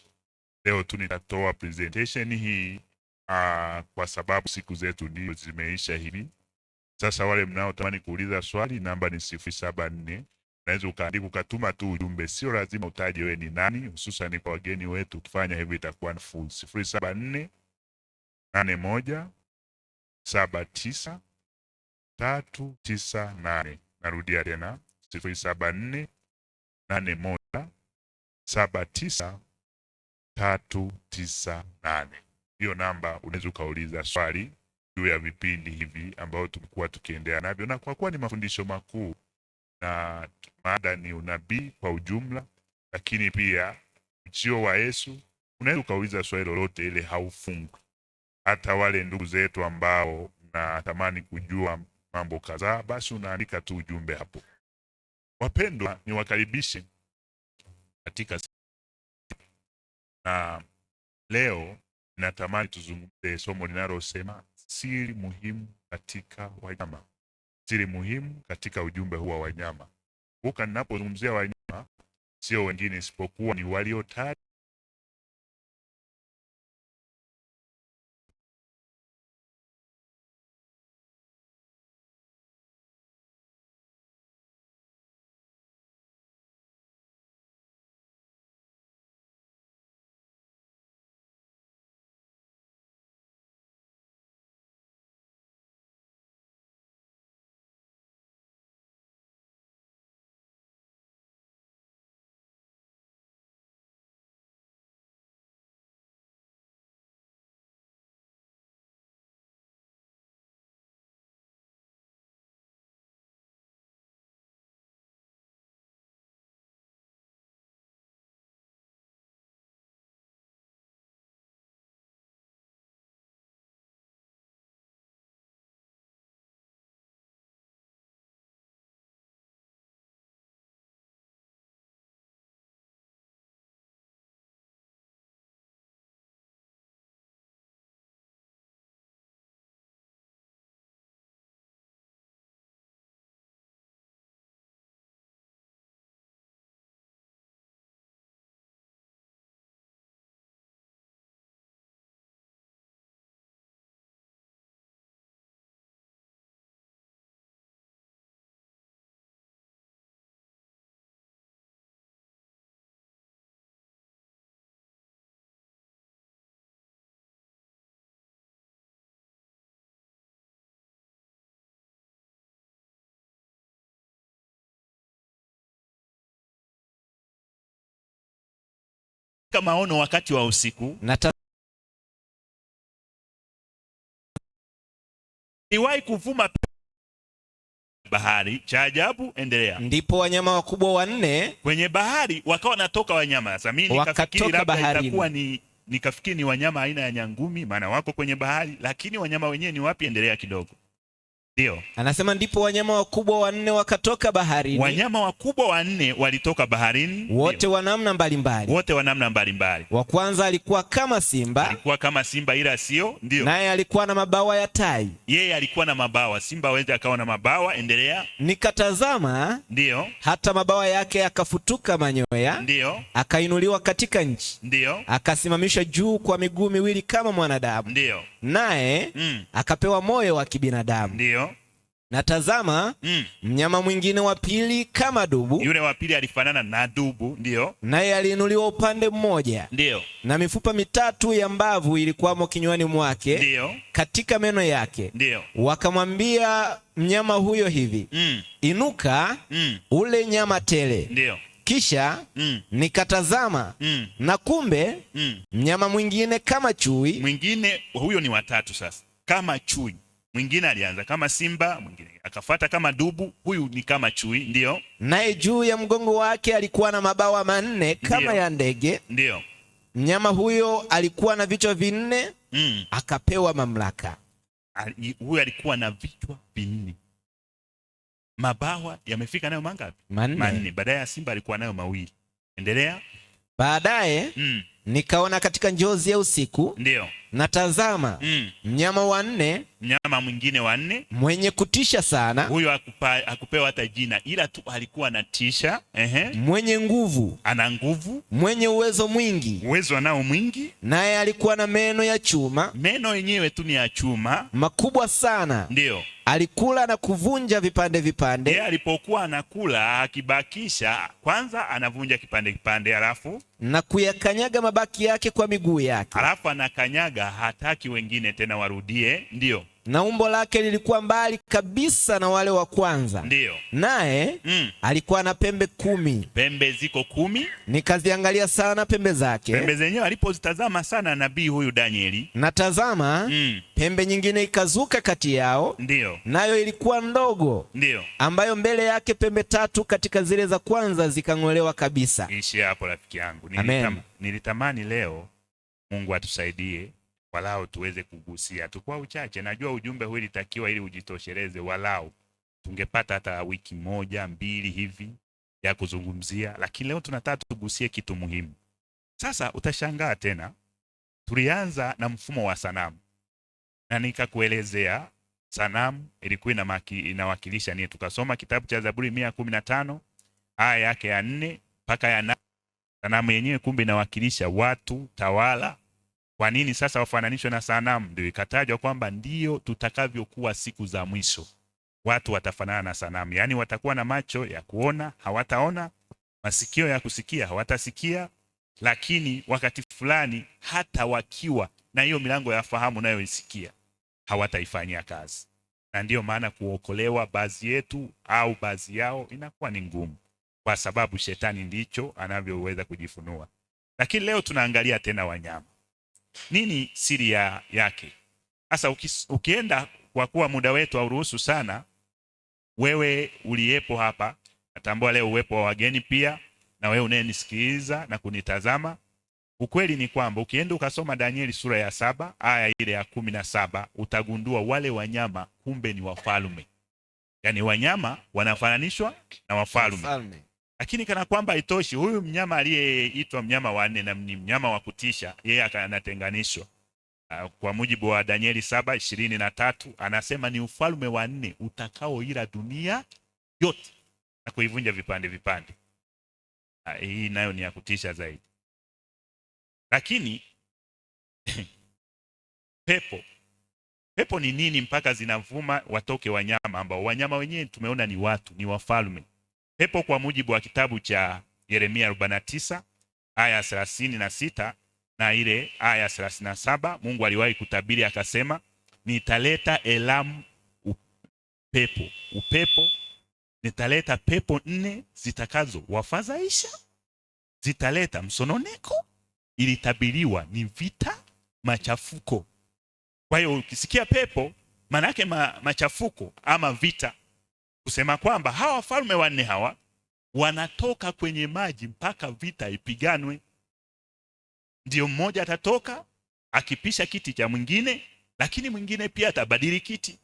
leo tu nitatoa presentation hii kwa sababu siku zetu ndio zimeisha hivi. Sasa wale mnaotamani kuuliza swali, namba ni 074. Unaweza ukaandika ukatuma tu ujumbe, sio lazima utaje wewe ni nani, hususan kwa wageni wetu. Ukifanya hivyo itakuwa full. 074 81 79 398. Narudia tena 074 81 79 398. Hiyo namba unaweza ukauliza swali juu ya vipindi hivi ambao tumekuwa tukiendelea navyo, na kwa kuwa ni mafundisho makuu na mada ni unabii kwa ujumla, lakini pia ujio wa Yesu, unaweza ukauliza swali lolote ile, haufungwi. Hata wale ndugu zetu ambao natamani kujua mambo kadhaa, basi unaandika tu ujumbe hapo. Wapendwa, niwakaribishe katika na leo natamani tuzungumze somo linalosema siri muhimu katika wanyama. Siri muhimu katika ujumbe huu wa wanyama. Kumbuka, ninapozungumzia wanyama sio wengine isipokuwa ni waliotajwa maono wakati wa usiku. Niwahi kuvuma bahari, cha ajabu, endelea. Ndipo wanyama wakubwa wanne kwenye bahari wakawa wanatoka wanyama. Sasa mimi nikafikiri labda itakuwa nikafikiri ni wanyama aina ya nyangumi, maana wako kwenye bahari, lakini wanyama wenyewe ni wapi? Endelea kidogo. Ndio. Anasema ndipo wanyama wakubwa wanne wakatoka baharini. Wanyama wakubwa wanne walitoka baharini. Wote wa namna mbalimbali. Wote wa namna mbalimbali. Wa kwanza alikuwa kama simba. Alikuwa kama simba ila sio. Ndio. Naye alikuwa na mabawa ya tai. Yeye alikuwa na mabawa. Simba hawezi akawa na mabawa. Endelea. Nikatazama. Ndio. Hata mabawa yake yakafutuka manyoya. Ndio. Akainuliwa katika nchi. Ndio. Akasimamishwa juu kwa miguu miwili kama mwanadamu. Ndio. Naye akapewa moyo wa kibinadamu. Ndio. Na tazama, mnyama mwingine wa pili kama dubu. Yule wa pili alifanana na dubu. Ndio. Naye aliinuliwa upande mmoja. Ndio. Na mifupa mitatu ya mbavu ilikuwamo kinywani mwake. Ndio. Katika meno yake. Ndio. Wakamwambia mnyama huyo hivi, inuka, ule nyama tele. Ndio. Kisha nikatazama, na kumbe mnyama mwingine kama chui. Mwingine huyo ni watatu sasa. Kama chui. Mwingine alianza kama simba, mwingine akafuata kama dubu, huyu ni kama chui. Ndio. Naye juu ya mgongo wake alikuwa na mabawa manne kama ya ndege. Ndio. Mnyama huyo alikuwa na vichwa vinne, akapewa mamlaka. Huyu alikuwa na vichwa vinne. Mabawa yamefika nayo mangapi? Manne. Baadaye ya simba alikuwa nayo mawili. Endelea. Baadaye nikaona katika njozi ya usiku. Ndio. Na tazama, mnyama wa nne, mnyama mwingine wa nne, mwenye kutisha sana. Huyo hakupewa hata jina, ila tu alikuwa anatisha. Mwenye nguvu, ana nguvu. Mwenye uwezo mwingi, uwezo anao mwingi. Naye alikuwa na meno ya chuma. Meno yenyewe tu ni ya chuma, makubwa sana. Ndio. Alikula na kuvunja vipande vipande. Yeye alipokuwa anakula, akibakisha, kwanza anavunja kipande kipande, alafu na kuyakanyaga mabaki yake kwa miguu yake. Alafu anakanyaga, hataki wengine tena warudie. Ndio. Na umbo lake lilikuwa mbali kabisa na wale wa kwanza. Ndio. Naye alikuwa na pembe 10. Pembe ziko 10. Nikaziangalia sana pembe zake. Pembe zenyewe alipozitazama sana nabii huyu Danieli. Na tazama, pembe nyingine ikazuka kati yao. Ndio. Nayo ilikuwa ndogo. Ndio. Ambayo mbele yake pembe 3 katika zile za kwanza zikang'olewa kabisa. Ishi hapo rafiki yangu. Nilitamani leo Mungu atusaidie walau tuweze kugusia tu kwa uchache. Najua ujumbe huu ilitakiwa ili ujitosheleze, walau tungepata hata wiki 1 2 hivi ya kuzungumzia, lakini leo tunataka tugusie kitu muhimu. Sasa utashangaa tena, tulianza na mfumo wa sanamu na nikakuelezea sanamu ilikuwa inawakilisha nini. Tukasoma kitabu cha Zaburi 115 aya yake ya 4 mpaka ya 8. Sanamu yenyewe kumbe inawakilisha watu, tawala. Kwa nini sasa wafananishwe na sanamu? Ndio ikatajwa kwamba ndio tutakavyokuwa siku za mwisho. Watu watafanana na sanamu, yaani watakuwa na macho ya kuona, hawataona, masikio ya kusikia, hawatasikia, lakini wakati fulani hata wakiwa na hiyo milango ya fahamu nayo isikia, hawataifanyia kazi. Na ndio maana kuokolewa baadhi yetu au baadhi yao inakuwa ni ngumu, kwa sababu shetani ndicho anavyoweza kujifunua. Lakini leo tunaangalia tena wanyama. Nini siri yake? Sasa ukienda, kwa kuwa muda wetu hauruhusu sana, wewe uliyepo hapa, natambua leo uwepo wa wageni pia, na wewe unayenisikiliza na kunitazama, ukweli ni kwamba ukienda ukasoma Danieli sura ya 7 aya ile ya 17, utagundua wale wanyama kumbe ni wafalme. Yaani wanyama wanafananishwa na wafalme. Lakini kana kwamba haitoshi, huyu mnyama aliyeitwa mnyama wa 4 na ni mnyama wa kutisha, yeye anatenganishwa. Kwa mujibu wa Danieli 7:23 anasema ni ufalme wa 4 utakaoila dunia yote na kuivunja vipande vipande. Hii nayo ni ya kutisha zaidi. Lakini pepo ni nini mpaka zinavuma watoke wanyama ambao wanyama wenyewe tumeona ni watu, ni wafalme? Pepo kwa mujibu wa kitabu cha Yeremia 49 aya 36 na ile aya 37, Mungu aliwahi kutabiri akasema, nitaleta Elamu upepo, nitaleta pepo 4 zitakazo wafadhaisha, zitaleta msononeko. Ilitabiriwa ni vita, machafuko. Kwa hiyo ukisikia pepo maana yake machafuko ama vita, kusema kwamba hawa wafalme 4 hawa wanatoka kwenye maji mpaka vita ipiganwe. Ndio mmoja atatoka akipisha kiti cha mwingine, lakini mwingine pia atabadili kiti.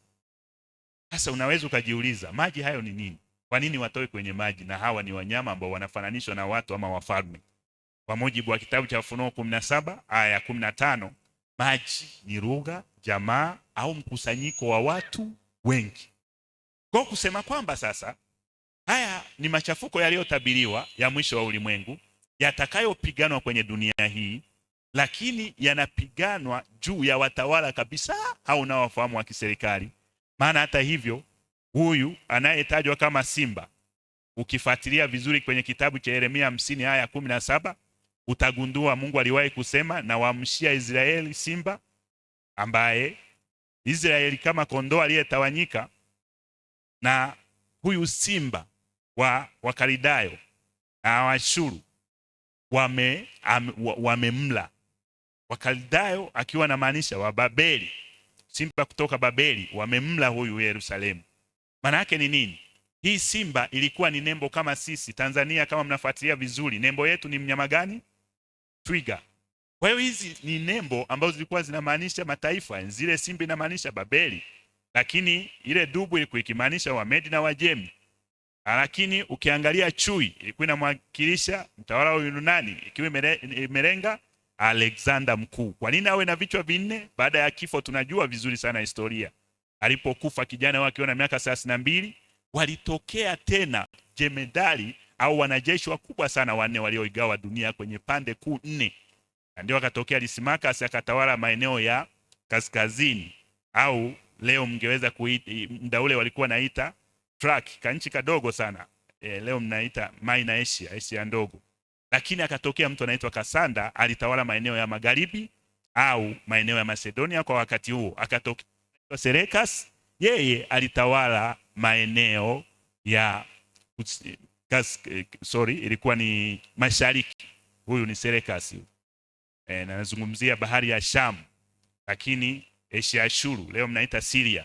Sasa unaweza ukajiuliza, maji hayo ni nini? Kwa nini watoe kwenye maji na hawa ni wanyama ambao wanafananishwa na watu ama wafalme? Kwa mujibu wa kitabu cha Ufunuo 17 aya 15, maji ni lugha, jamaa au mkusanyiko wa watu wengi. Kwa kusema kwamba sasa haya ni machafuko yaliyotabiriwa ya mwisho wa ulimwengu yatakayopiganwa kwenye dunia hii, lakini yanapiganwa juu ya watawala kabisa au na wafahamu wa kiserikali. Maana hata hivyo huyu anayetajwa kama simba, ukifuatilia vizuri kwenye kitabu cha Yeremia 50 aya 17, utagundua Mungu aliwahi kusema na waamshia Israeli simba, ambaye Israeli kama kondoo aliyetawanyika, na huyu simba wa Wakalidayo na Waashuru wamemla. Wakalidayo akiwa na maanisha wa Babeli, simba kutoka Babeli, wamemla huyu Yerusalemu. Maana yake ni nini? Hii simba ilikuwa ni nembo kama sisi Tanzania, kama mnafuatilia vizuri, nembo yetu ni mnyama gani? Twiga. Kwa hiyo hizi ni nembo ambazo zilikuwa zinamaanisha mataifa. Zile simba inamaanisha Babeli, lakini ile dubu ilikuwa ikimaanisha Wamedi na Wajemi. Lakini ukiangalia chui ilikuwa inamwakilisha mtawala wa Yunani, ikiwa imelenga Alexander Mkuu. Kwa nini awe na vichwa vinne? Baada ya kifo, tunajua vizuri sana historia. Alipokufa kijana wake na miaka 32, walitokea tena jemedari au wanajeshi wakubwa sana wanne walioigawa dunia kwenye pande kuu 4. Ndio akatokea Lysimachus akatawala maeneo ya kaskazini, au leo mngeweza kuita, muda ule walikuwa naita Thrace, kanchi kadogo sana. Leo mnaita Minor Asia, Asia ndogo. Lakini akatokea mtu anaitwa Kasanda, alitawala maeneo ya magharibi au maeneo ya Macedonia kwa wakati huo. Akatokea Seleucus, yeye alitawala maeneo ya ilikuwa ni mashariki. Huyu ni Seleucus. Na nazungumzia bahari ya Sham, lakini Asia Ashuru leo mnaita Syria.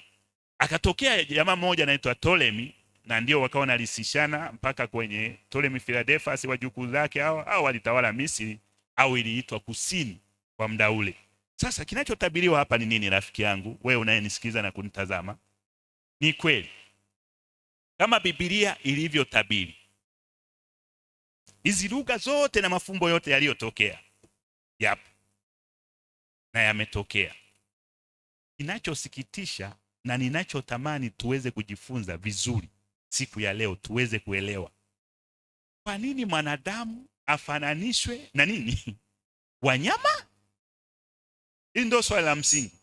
Akatokea jamaa mmoja anaitwa Ptolemy, na ndio wakawa wanalisishana mpaka kwenye Ptolemy Philadelphus, wajukuu zake hao walitawala Misri, au iliitwa kusini kwa muda ule. Sasa kinachotabiriwa hapa ni nini, rafiki yangu wewe unayenisikiza na kunitazama? Ni kweli kama Biblia ilivyotabiri, hizi lugha zote na mafumbo yote yaliyotokea yapo na yametokea. Kinachosikitisha na ninachotamani tuweze kujifunza vizuri siku ya leo, tuweze kuelewa kwa nini mwanadamu afananishwe na nini? Wanyama? Hili ndio swali la msingi.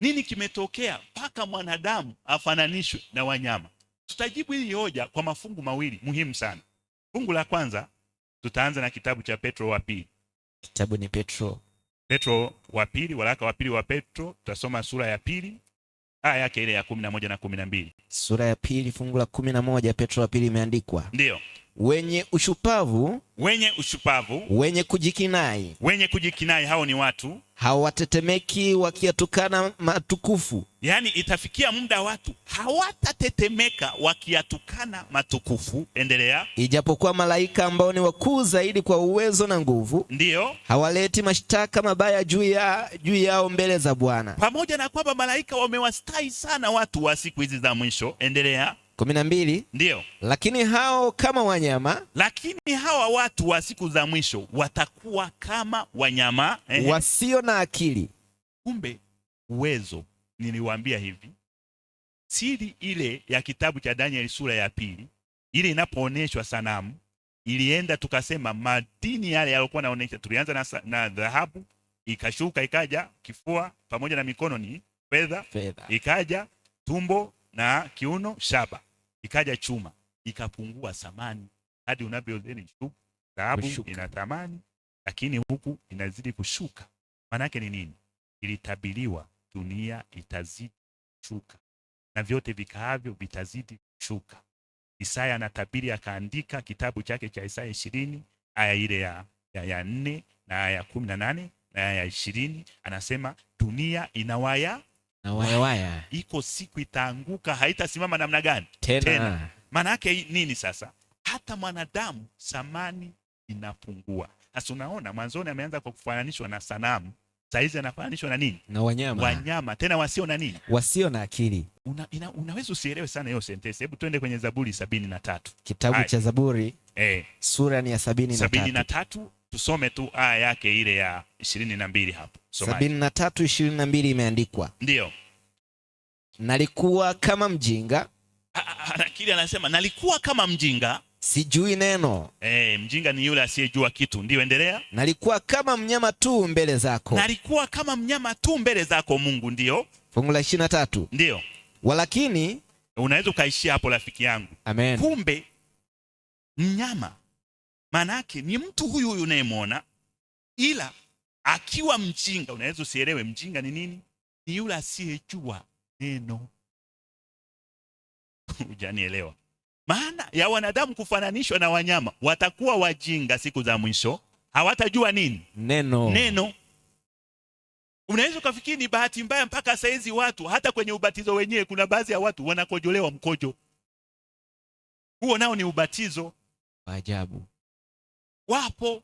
Nini kimetokea mpaka mwanadamu afananishwe na wanyama? Tutajibu hili hoja kwa mafungu mawili muhimu sana. Fungu la kwanza tutaanza na kitabu cha Petro wa pili. Kitabu ni Petro wa pili, waraka wa pili wa Petro, tutasoma sura ya pili aya yake ile ya 11 na 12. Sura ya pili fungu la 11, Petro wa pili imeandikwa. Ndio. Wenye ushupavu, wenye kujikinai, hao ni watu hawatetemeki wakiyatukana matukufu. Yaani itafikia muda watu hawatatetemeka wakiyatukana matukufu. Endelea. Ijapokuwa malaika ambao ni wakuu zaidi kwa uwezo na nguvu, ndio, hawaleti mashtaka mabaya juu yao mbele za Bwana. Pamoja na kwamba malaika wamewastahi sana watu wa siku hizi za mwisho. Endelea. 12. Ndio. Lakini hao kama wanyama, lakini hawa watu wa siku za mwisho watakuwa kama wanyama wasio na akili. Kumbe uwezo, niliwaambia hivi, siri ile ya kitabu cha Daniel sura ya pili, ile inapoonyeshwa sanamu, ilienda tukasema madini yale yalikuwa naonyesha, tulianza na dhahabu, ikashuka ikaja kifua pamoja na mikono ni fedha, ikaja tumbo na kiuno shaba, ikaja chuma, ikapungua thamani hadi unavyozeni dhahabu ina thamani, lakini huku inazidi kushuka. Maana yake ni nini? Ilitabiriwa dunia itazidi kushuka na vyote vikaavyo vitazidi kushuka. Isaya anatabiri, akaandika kitabu chake cha Isaya 20 aya ile ya 4 na aya 18 na aya 20, anasema dunia inawaya na waya. Iko siku itaanguka, haitasimama namna gani tena. Maana yake nini sasa? Hata mwanadamu thamani inapungua. Sasa unaona mwanzoni ameanza kwa kufananishwa na sanamu, saizi anafananishwa na nini? Na wanyama. Wanyama tena wasio na nini? Wasio na akili. Unaweza usielewe sana hiyo sentensi. Hebu twende kwenye Zaburi 73. Kitabu cha Zaburi sura ni ya 73. Tusome tu aya yake ile ya 22 hapo. 73:22 imeandikwa. Ndio. Nalikuwa kama mjinga. Kile anasema nalikuwa kama mjinga, sijui neno. Mjinga ni yule asiyejua kitu. Ndio, endelea. Nalikuwa kama mnyama tu mbele zako. Nalikuwa kama mnyama tu mbele zako Mungu. Ndio. Fungu la 23. Ndio. Walakini, unaweza ukaishia hapo rafiki yangu. Amen. Kumbe mnyama manake ni mtu huyu unayemwona, ila akiwa mjinga. Unaweza usielewe mjinga ni nini? Ni yule asiyejua neno. Hujanielewa? Maana ya wanadamu kufananishwa na wanyama, watakuwa wajinga siku za mwisho, hawatajua nini? Neno. Unaweza ukafikiri ni bahati mbaya, mpaka saizi watu hata kwenye ubatizo wenyewe kuna baadhi ya watu wanakojolewa mkojo. Huo nao ni ubatizo. Ajabu. Wapo.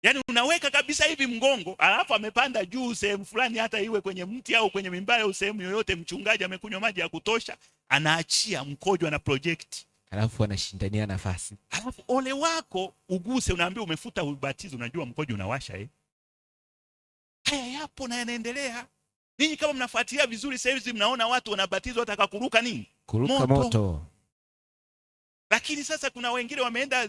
Yaani unaweka kabisa hivi mgongo, alafu amepanda juu sehemu fulani, hata iwe kwenye mti au kwenye mimbari au sehemu yoyote, mchungaji amekunywa maji ya kutosha, anaachia mkojo na project. Alafu anashindania nafasi. Alafu ole wako uguse, unaambia umefuta ubatizo, unajua mkojo unawasha yapo na yanaendelea. Ninyi kama mnafuatilia vizuri sasa hivi mnaona watu wanabatizwa wataka kuruka nini? Kuruka moto. Lakini sasa kuna wengine wameenda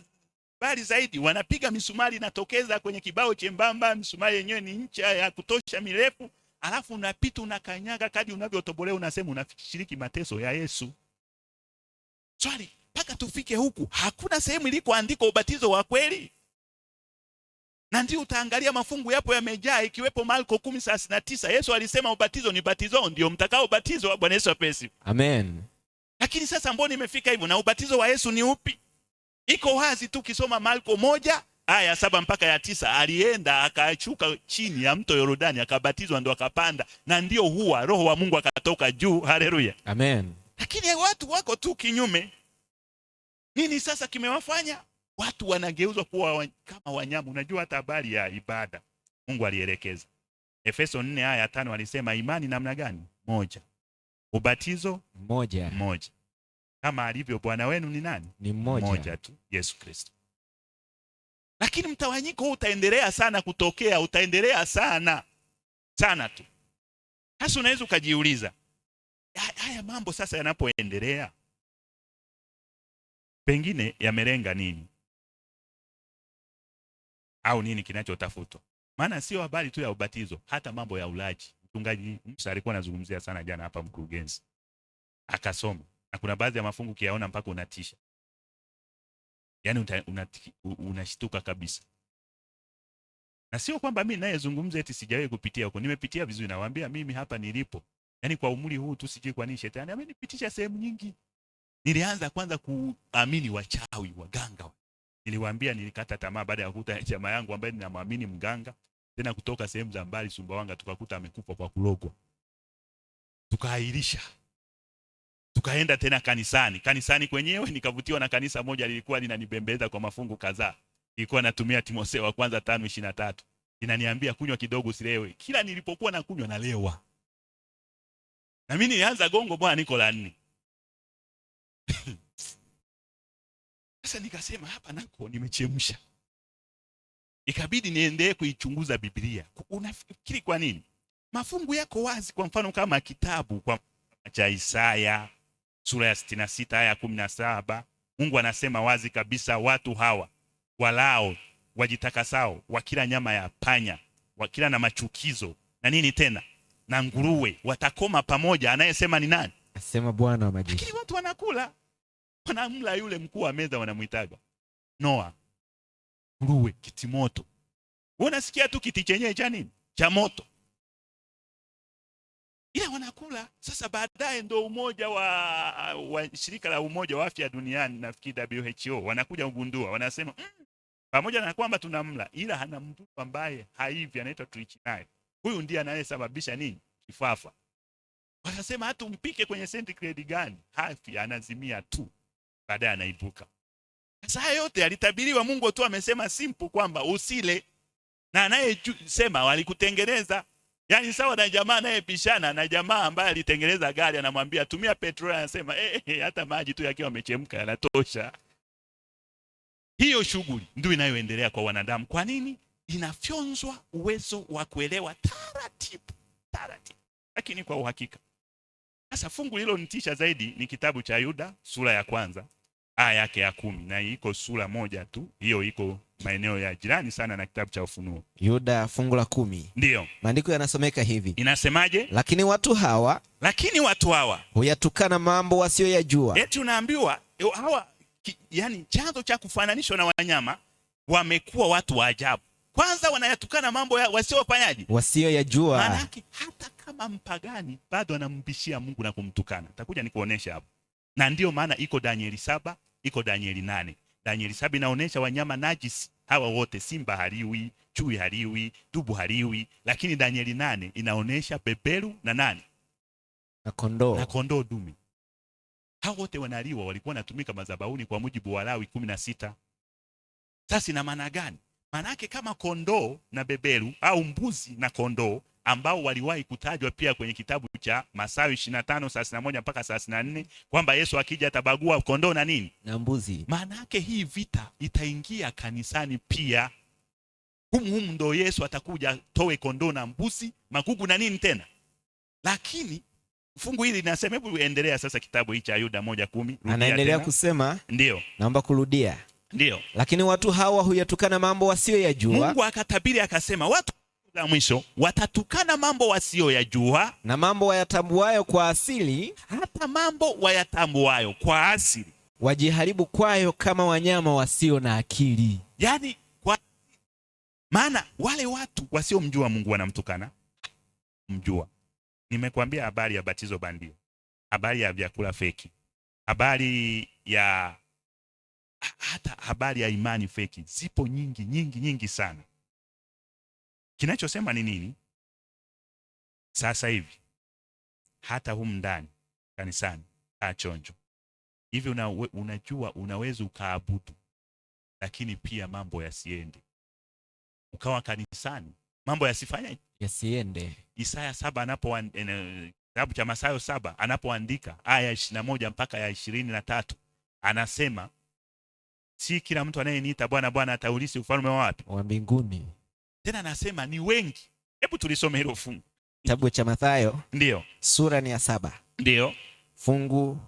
bali zaidi, wanapiga misumari inatokeza kwenye kibao chembamba, misumari yenyewe ni ncha ya kutosha mirefu, alafu unapita unakanyaga kadi unavyotobolea, unasema unashiriki mateso ya Yesu. Swali, mpaka tufike huku hakuna sehemu ilikoandika ubatizo wa kweli? Na ndio utaangalia mafungu yapo yamejaa, ikiwepo Marko 10:39. Yesu alisema ubatizo ni batizo ndio mtakao batizwa. Bwana Yesu apesi. Amen. Lakini sasa mbona imefika hivyo? Na ubatizo wa Yesu ni upi? Iko wazi tu, kisoma Marko 1:7 mpaka ya 9. Alienda akachuka chini ya mto Yordani akabatizwa, ndo akapanda, na ndio huwa Roho wa Mungu akatoka juu. Haleluya. Amen. Lakini watu wako tu kinyume. Nini sasa kimewafanya watu wanageuzwa kuwa kama wanyama? Unajua hata habari ya ibada Mungu alielekeza. Efeso 4:5 alisema imani namna gani? Moja. Ubatizo moja. Kama alivyo Bwana wenu ni nani? Ni mmoja tu, Yesu Kristo. Lakini mtawanyiko huu utaendelea sana kutokea, utaendelea sana tu. Hasa unaweza ukajiuliza, haya mambo sasa yanapoendelea pengine yamelenga nini? Au nini kinachotafutwa? Maana sio habari tu ya ubatizo, hata mambo ya ulaji. Mchungaji Musa alikuwa anazungumzia sana jana hapa mkurugenzi. Akasoma. Na kuna baadhi ya mafungu kiyaona mpaka unatisha. Yaani unashtuka kabisa. Na sio kwamba mimi naye zungumza eti sijawahi kupitia huko. Nimepitia vizuri, nawaambia mimi hapa nilipo. Yaani kwa umri huu tu sijui kwa nini shetani amenipitisha sehemu nyingi. Nilianza kwanza kuamini wachawi, waganga. Niliwaambia nilikata tamaa baada ya kukuta jamaa yangu ambaye ninamwamini mganga, tena kutoka sehemu za mbali Sumbawanga, tukakuta amekufa kwa kulogwa. Tukaahirisha. Tukaenda tena kanisani kwenyewe nikavutiwa na kanisa moja lilikuwa linanibembeleza kwa mafungu kadhaa. Ilikuwa natumia Timotheo wa kwanza 5:23. Inaniambia kunywa kidogo usilewe. Kila nilipokuwa na kunywa nalewa. Na mimi nilianza gongo bwana niko la 4. Sasa nikasema hapa nako nimechemsha. Ikabidi niendelee kuichunguza Biblia. Unafikiri kwa nini? Mafungu yako wazi, kwa mfano kama kitabu kwa cha Isaya sura ya 66:17, Mungu anasema wazi kabisa, watu hawa walao wajitakasao wakila nyama ya panya, wakila na machukizo na nini tena na nguruwe watakoma pamoja. Anayesema ni nani? Asema Bwana wa majeshi. Lakini watu wanakula, wanamla yule mkuu wa meza wanamuitaga Noa, nguruwe, kitimoto. Unasikia tu kiti chenyewe cha nini? Cha moto. Ila wanakula. Sasa baadaye ndo umoja wa shirika la umoja wa afya duniani, nafikiri WHO, wanakuja kugundua, wanasema pamoja na kwamba tunamla, ila hana mtu ambaye haivi anaitwa trichinae. Huyu ndiye anayesababisha nini? Kifafa. Wanasema hata umpike kwenye centigrade gani, hafi, anazimia tu. Baadaye anaibuka. Sasa hayo yote alitabiriwa. Mungu tu amesema simple kwamba usile, na anayesema walikutengeneza. Yaani sawa na jamaa anayepishana na jamaa ambaye alitengeneza gari, anamwambia tumia petroli, anasema hata maji tu yakiwa yamechemka yanatosha. Hiyo shughuli ndio inayoendelea kwa wanadamu. Kwa nini? Inafyonzwa uwezo wa kuelewa taratibu. Lakini kwa uhakika. Sasa fungu hilo nitisha zaidi ni kitabu cha Yuda sura ya 1 aya yake ya 10, na iko sura moja tu. Hiyo iko maeneo ya jirani sana na kitabu cha Ufunuo. Yuda fungu la 10. Ndio. Maandiko yanasomeka hivi. Inasemaje? Lakini watu hawa huyatukana mambo wasioyajua. Eti unaambiwa hawa yani chanzo cha kufananishwa na wanyama wamekuwa watu wa ajabu. Kwanza wanayatukana mambo wasiofanyaje? Wasioyajua. Maana hata kama mpagani bado anambishia Mungu na kumtukana. Nitakuja nikuonesha hapo. Na ndio maana iko Danieli 7, iko Danieli 8. Danieli 7 inaonesha wanyama najisi hawa wote, simba haliwi, chui haliwi, dubu haliwi, lakini Danieli 8 inaonesha beberu na nani? Na kondoo dume. Hao wote wanaliwa, walikuwa wanatumika madhabahuni kwa mujibu wa Lawi 16. Sasa ina maana gani? Maana yake kama kondoo na beberu au mbuzi na kondoo ambao waliwahi kutajwa pia kwenye kitabu cha Mathayo 25:31 mpaka 34 kwamba Yesu akija atabagua kondoo na nini? Na mbuzi. Maana yake hii vita itaingia kanisani pia. Humu ndo Yesu atakuja toe kondoo na mbuzi, magugu na nini tena. Lakini fungu hili linasema, hebu endelea sasa kitabu hichi cha Yuda 1:10. Anaendelea kusema, ndio. Naomba kurudia. Ndio. Lakini watu hawa huyatukana mambo wasiyoyajua. Mungu akatabiri akasema watu wa mwisho watatukana mambo wasiyoyajua, na mambo wayatambuayo kwa asili, hata mambo wayatambuayo kwa asili wajiharibu kwayo kama wanyama wasio na akili. Yaani maana wale watu wasiomjua Mungu wanamtukana mjua. Nimekwambia habari ya batizo bandia, habari ya vyakula feki, habari ya hata habari ya imani feki. Zipo nyingi sana. Kinachosema ni nini? Sasa hivi hata humu ndani kanisani chonjo hivi, unajua unaweza ukaabudu lakini pia mambo yasiende. Ukawa kanisani mambo yasiende. Isaya 7 kitabu cha Mathayo 7 anapoandika aya 21 mpaka ya 23 anasema, si kila mtu anayeniita Bwana Bwana ataurithi ufalme wa wapi? Wa mbinguni. Tena anasema ni wengi. Hebu tulisome hilo fungu. Kitabu cha Mathayo. Ndio. Sura ni ya 7. Ndio. Fungu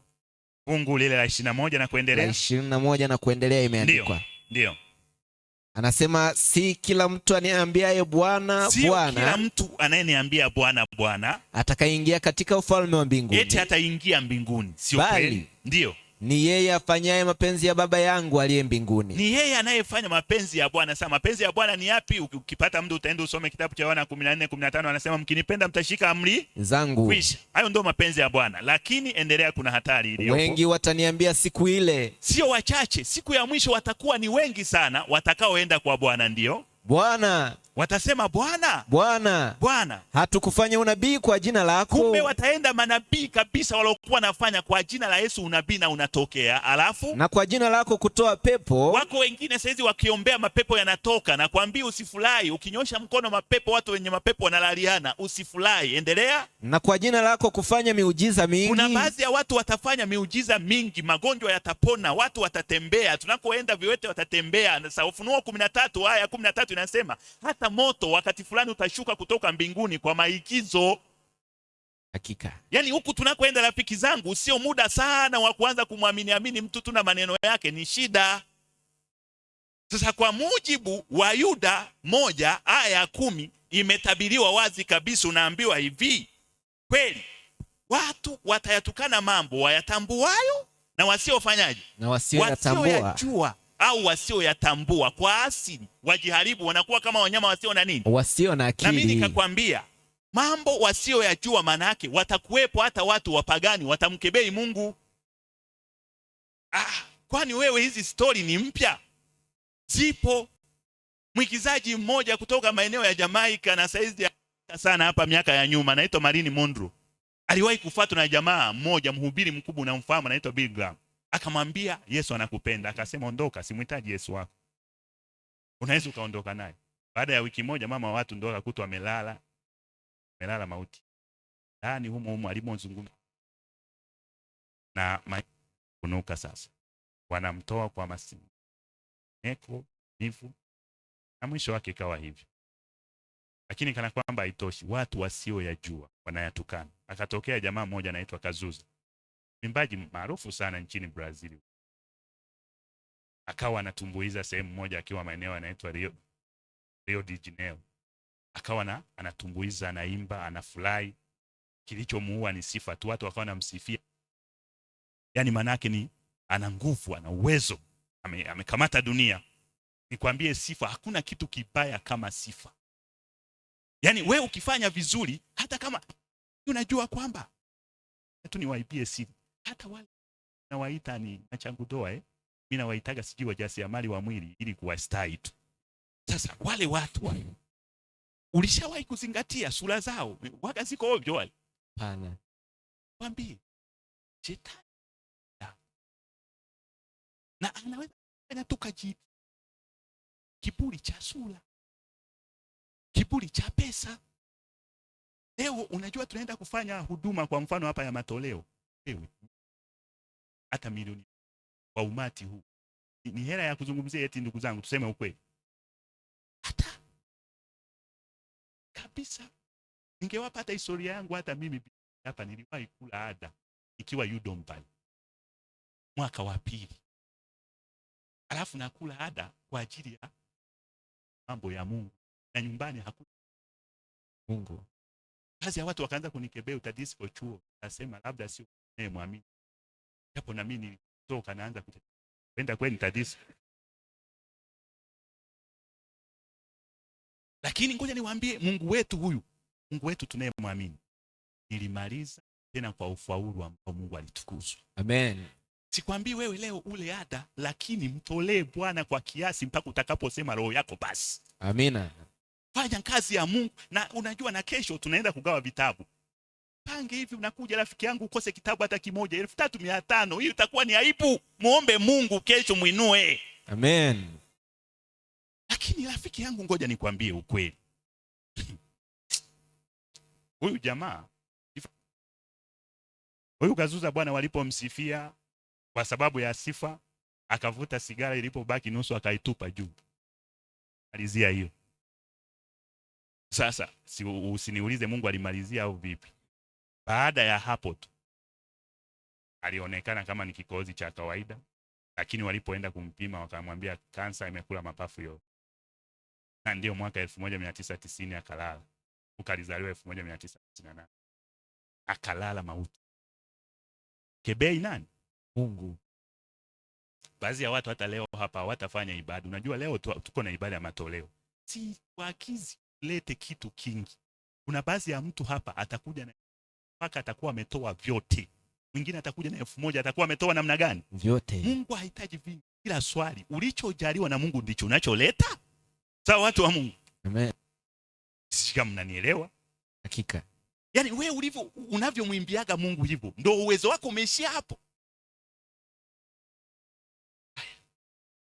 lile la 21 na kuendelea. La 21 na kuendelea imeandikwa. Ndio. Anasema si kila mtu aniambiaye Bwana Bwana, kila mtu anayeniambia Bwana Bwana atakaingia katika ufalme wa mbinguni. Eti ataingia mbinguni, sio kweli? Ndio. Ni yeye afanyaye mapenzi ya Baba yangu aliye mbinguni. Ni yeye anayefanya mapenzi ya Bwana. Sasa mapenzi ya Bwana ni yapi? Ukipata muda utaenda usome kitabu cha Yohana 14:15, anasema mkinipenda mtashika amri zangu. Kwisha. Hayo ndio mapenzi ya Bwana. Lakini endelea, kuna hatari iliyopo. Wengi wataniambia siku ile. Sio wachache, siku ya mwisho watakuwa ni wengi sana watakaoenda kwa Bwana. Ndio. Bwana. Watasema Bwana, Bwana, Bwana, hatukufanya unabii kwa jina lako? Kumbe wataenda manabii kabisa waliokuwa nafanya kwa jina la Yesu unabii na unatokea. Alafu na kwa jina lako kutoa pepo. Wako wengine saizi wakiombea mapepo yanatoka, na kuambia usifurahi. Ukinyosha mkono mapepo, watu wenye mapepo wanalaliana, usifurahi. Endelea. Na kwa jina lako kufanya miujiza mingi. Kuna baadhi ya watu watafanya miujiza mingi, magonjwa yatapona, watu watatembea, tunakoenda viwete watatembea. Sasa Ufunuo 13 aya 13 inasema hata moto wakati fulani utashuka kutoka mbinguni kwa maigizo. Hakika. Yaani huku tunakoenda rafiki zangu, sio muda sana wa kuanza kumwamini mtu tu na maneno yake, ni shida. Sasa kwa mujibu wa Yuda 1 aya 10 imetabiriwa wazi kabisa, unaambiwa hivi, kweli watu watayatukana mambo wayatambuayo na wasiofanyaje? Na wasioyajua au wasioyatambua kwa asili, wajiharibu, wanakuwa kama wanyama wasio na nini? Wasio na akili. Na mimi nikakwambia mambo wasioyajua, maana yake watakuwepo hata watu wapagani watamkebei Mungu. Kwani wewe hizi story ni mpya? Zipo. Mwigizaji mmoja kutoka maeneo ya Jamaica na saizi sana hapa miaka ya nyuma, anaitwa Marilyn Monroe, aliwahi kufuatwa na jamaa mmoja mhubiri mkubwa, unamfahamu, anaitwa Bill Graham. Akamwambia Yesu anakupenda. Akasema ondoka, simhitaji Yesu wako. Unaweza ukaondoka naye. Baada ya wiki moja mama wa watu ndo akakutwa amelala mauti. Ndani humo alimozungumza na kunuka. Sasa wanamtoa kwa masimu neko nifu, na mwisho wake ikawa hivyo. Lakini kana kwamba haitoshi, watu wasioyajua wanayatukana. Akatokea jamaa mmoja anaitwa Kazuza, mwimbaji maarufu sana nchini Brazil. Akawa anatumbuiza sehemu moja akiwa maeneo yanaitwa Rio de Janeiro. Akawa anatumbuiza, anaimba, anafurahi. Kilichomuua ni sifa tu, watu wakawa wanamsifia. Yaani manake ni ana nguvu, ana uwezo, amekamata dunia. Nikwambie sifa, hakuna kitu kibaya kama sifa. Yaani we ukifanya vizuri, hata kama unajua kwamba tu niwaibie siri, hata wale nawaita ni machangu doa mimi nawaitaga sijui wajasiriamali wa mwili ili kuwastai tu. Sasa wale watu wale ulishawahi kuzingatia sura zao? Waga ziko ovyo wale. Hapana. Kwambie shetani na anaweza anatuka kiburi cha sura, kiburi cha pesa. Leo unajua tunaenda kufanya huduma kwa mfano hapa ya matoleo. Wewe hata milioni kwa umati huu ni hela ya kuzungumzia eti, ndugu zangu tuseme ukweli. Hata kabisa. Ningewapa hata historia yangu, hata mimi hapa niliwahi kula ada ikiwa UDOM pale mwaka wa pili. Alafu nakula ada kwa ajili ya mambo ya Mungu, na nyumbani hakuna Mungu. Kazi ya watu wakaanza kunikebea, utadisi kwa chuo. Nasema labda sio muamini. Hapo na mimi nilitoka naanza kwenda kweli tadisi. Lakini ngoja niwaambie, Mungu wetu huyu, Mungu wetu tunayemwamini, nilimaliza tena kwa ufaulu ambao Mungu alitukuzwa. Amen. Sikwambii wewe leo ule ada, lakini mtolee Bwana kwa kiasi mpaka utakaposema roho yako basi. Amina. Fanya kazi ya Mungu. Na unajua, na kesho tunaenda kugawa vitabu. Pange hivi, unakuja rafiki yangu ukose kitabu hata kimoja 3500, hiyo itakuwa ni aibu. Muombe Mungu kesho muinue. Amen. Lakini rafiki yangu, ngoja nikwambie ukweli. Huyu jamaa, huyu Kazuza bwana, walipomsifia kwa sababu ya sifa, akavuta sigara, ilipobaki nusu akaitupa juu. Malizia hiyo. Sasa usiniulize Mungu alimalizia au vipi. Baada ya hapo tu alionekana kama ni kikohozi cha kawaida, lakini walipoenda kumpima wakamwambia kansa imekula mapafu yote. Na ndio mwaka 1990 akalala. Ukalizaliwa 1998. Akalala mauti. Kebei nani? Mungu. Baadhi ya watu hata leo hapa hawatafanya ibada. Unajua leo tuko na ibada ya matoleo. Si wakizi lete kitu kingi. Kuna baadhi ya mtu hapa atakuja na mpaka atakuwa ametoa vyote. Mwingine atakuja na 1000, atakuwa ametoa namna gani? Vyote. Mungu hahitaji vingi. Kila swali ulichojaliwa na Mungu ndicho unacholeta. Sawa watu wa Mungu? Amen. Sisi kama mnanielewa? Hakika. Yaani wewe ulivyo unavyomwimbiaga Mungu hivyo, ndio uwezo wako umeishia hapo.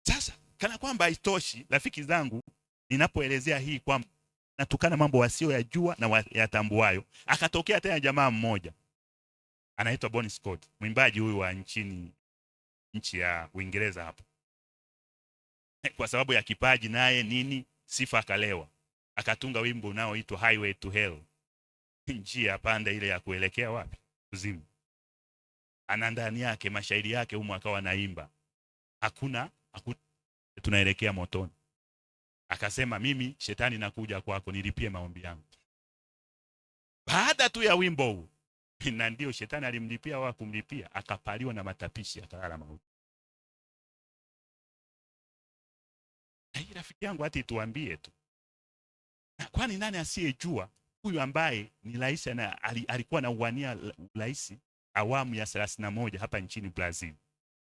Sasa kana kwamba haitoshi, rafiki zangu, ninapoelezea hii kwamba natukana mambo wasio yajua na yatambuayo, akatokea tena jamaa mmoja anaitwa Bonnie Scott, mwimbaji huyu wa nchi ya Uingereza hapo. Kwa sababu ya kipaji naye nini, sifa akalewa, akatunga wimbo unaoitwa Highway to Hell, njia panda ile ya kuelekea wapi? Kuzimu. Ana ndani yake mashairi yake humo akawa naimba, hakuna tunaelekea motoni. Akasema mimi shetani nakuja kwako nilipie maombi yangu. Baada tu ya wimbo huu, na ndio shetani alimlipia au kumlipia, akapaliwa na matapishi akalala mauti. Hii rafiki yangu hata tuambie tu. Kwani nani asiyejua huyu ambaye ni rais na alikuwa na uwania rais awamu ya 31 hapa nchini Brazil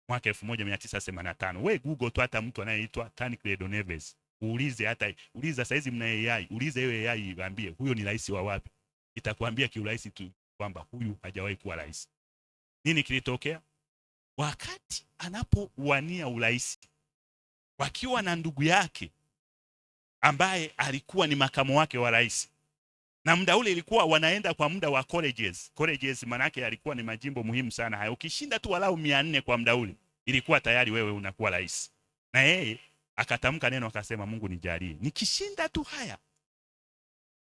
mwaka 1985. We Google tu hata mtu anayeitwa Tancredo Neves. Uliza saizi mna AI, uliza hiyo AI iambie huyo ni rais wa wapi. Itakwambia kiurahisi tu kwamba huyu hajawahi kuwa rais. Nini kilitokea? Wakati anapowania urais, wakiwa na ndugu yake ambaye alikuwa ni makamu wake wa rais. Na muda ule ilikuwa wanaenda kwa muda wa colleges. Colleges manake alikuwa ni majimbo muhimu sana haya. Ukishinda tu walau 400 kwa muda ule, ilikuwa tayari wewe unakuwa rais. Na yeye akatamka neno akasema, Mungu nijalie, nikishinda tu haya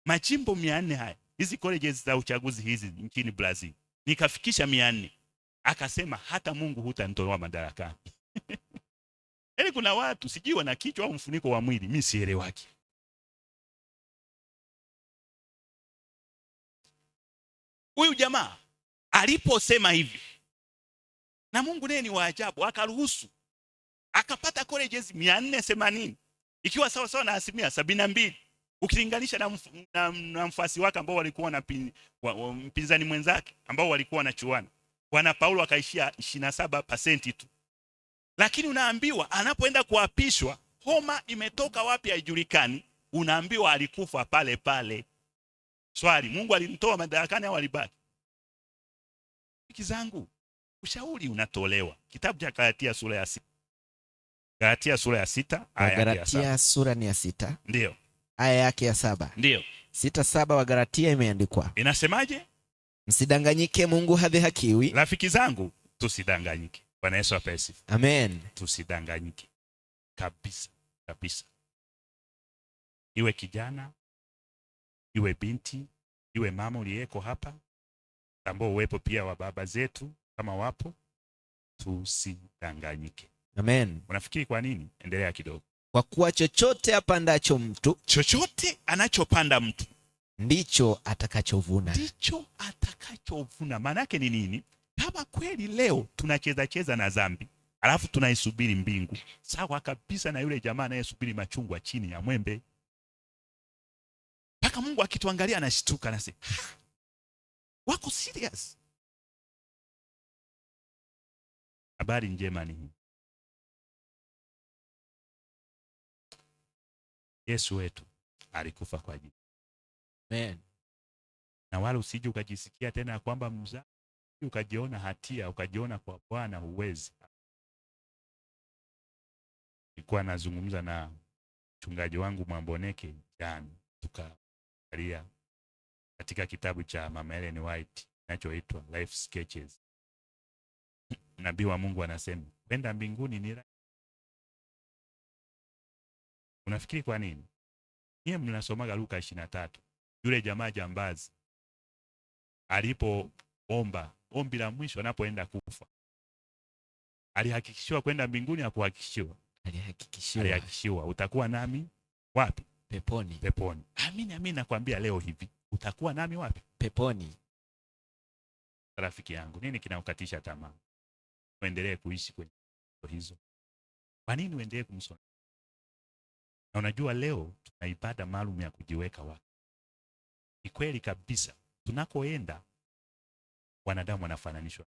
majimbo 400 haya, hizi colleges za uchaguzi hizi nchini Brazil, nikafikisha 400, akasema hata Mungu hutanitoa madarakani. Yaani kuna watu sijui wana kichwa au mfuniko wa mwili, mimi sielewaki. Huyu jamaa aliposema hivi, na Mungu naye ni wa ajabu, akaruhusu akapata colleges 480, ikiwa sawa sawa na 72%, ukilinganisha na mfasi wake ambao walikuwa na mpinzani mwenzake ambao walikuwa wanachuana. Bwana Paulo akaishia 27% tu. Lakini unaambiwa anapoenda kuapishwa, homa imetoka wapi haijulikani, unaambiwa alikufa pale pale. Swali, Mungu alimtoa madarakani au alibaki? Rafiki zangu, ushauri unatolewa. Kitabu cha Galatia sura ya 6. Galatia sura ya 6 aya ya 7. Galatia sura ni ya 6. Ndio. Aya yake ya 7. Ndio. 6:7 wa Galatia imeandikwa. Inasemaje? Msidanganyike, Mungu hadhihakiwi. Rafiki zangu, tusidanganyike. Bwana Yesu apesi. Amen. Tusidanganyike. Kabisa, kabisa. Iwe kijana, iwe binti, iwe mama uliyeko hapa, tambua uwepo pia wa baba zetu kama wapo, tusidanganyike. Amen. Unafikiri kwa nini? Endelea kidogo. Kwa kuwa chochote apandacho mtu, chochote anachopanda mtu ndicho atakachovuna. Ndicho atakachovuna. Maana yake ni nini? Kama kweli leo tunacheza na dhambi, alafu tunaisubiri mbingu, sawa kabisa na yule jamaa anayesubiri machungwa chini ya mwembe. Paka Mungu akituangalia anashtuka, anasema, wako serious? Habari njema ni hii. Yesu wetu alikufa kwa ajili. Amen. Na wala usije ukajisikia tena kwamba mzaa ukajiona hatia, ukajiona kwa Bwana huwezi. Nilikuwa nazungumza na mchungaji wangu Mwamboneke jana, tukaangalia katika kitabu cha Mama Ellen White kinachoitwa Life Sketches. Nabii wa Mungu anasema kwenda mbinguni ni rahisi. Unafikiri kwa nini? Yeye mnasomaga Luka 23. Yule jamaa jambazi alipoomba ombi la mwisho anapoenda kufa, alihakikishiwa kwenda mbinguni? Hakuhakikishiwa? Alihakikishiwa. Utakuwa nami wapi? Peponi. Peponi. Amini nakwambia leo hivi, utakuwa nami wapi? Peponi. Rafiki yangu, nini kinaukatisha tamaa? Uendelee kuishi kwenye hizo. Kwa nini uendelee kumsoma? Na unajua leo tuna ibada maalum ya kujiweka wapi. Ni kweli kabisa, tunakoenda wanadamu wanafananishwa.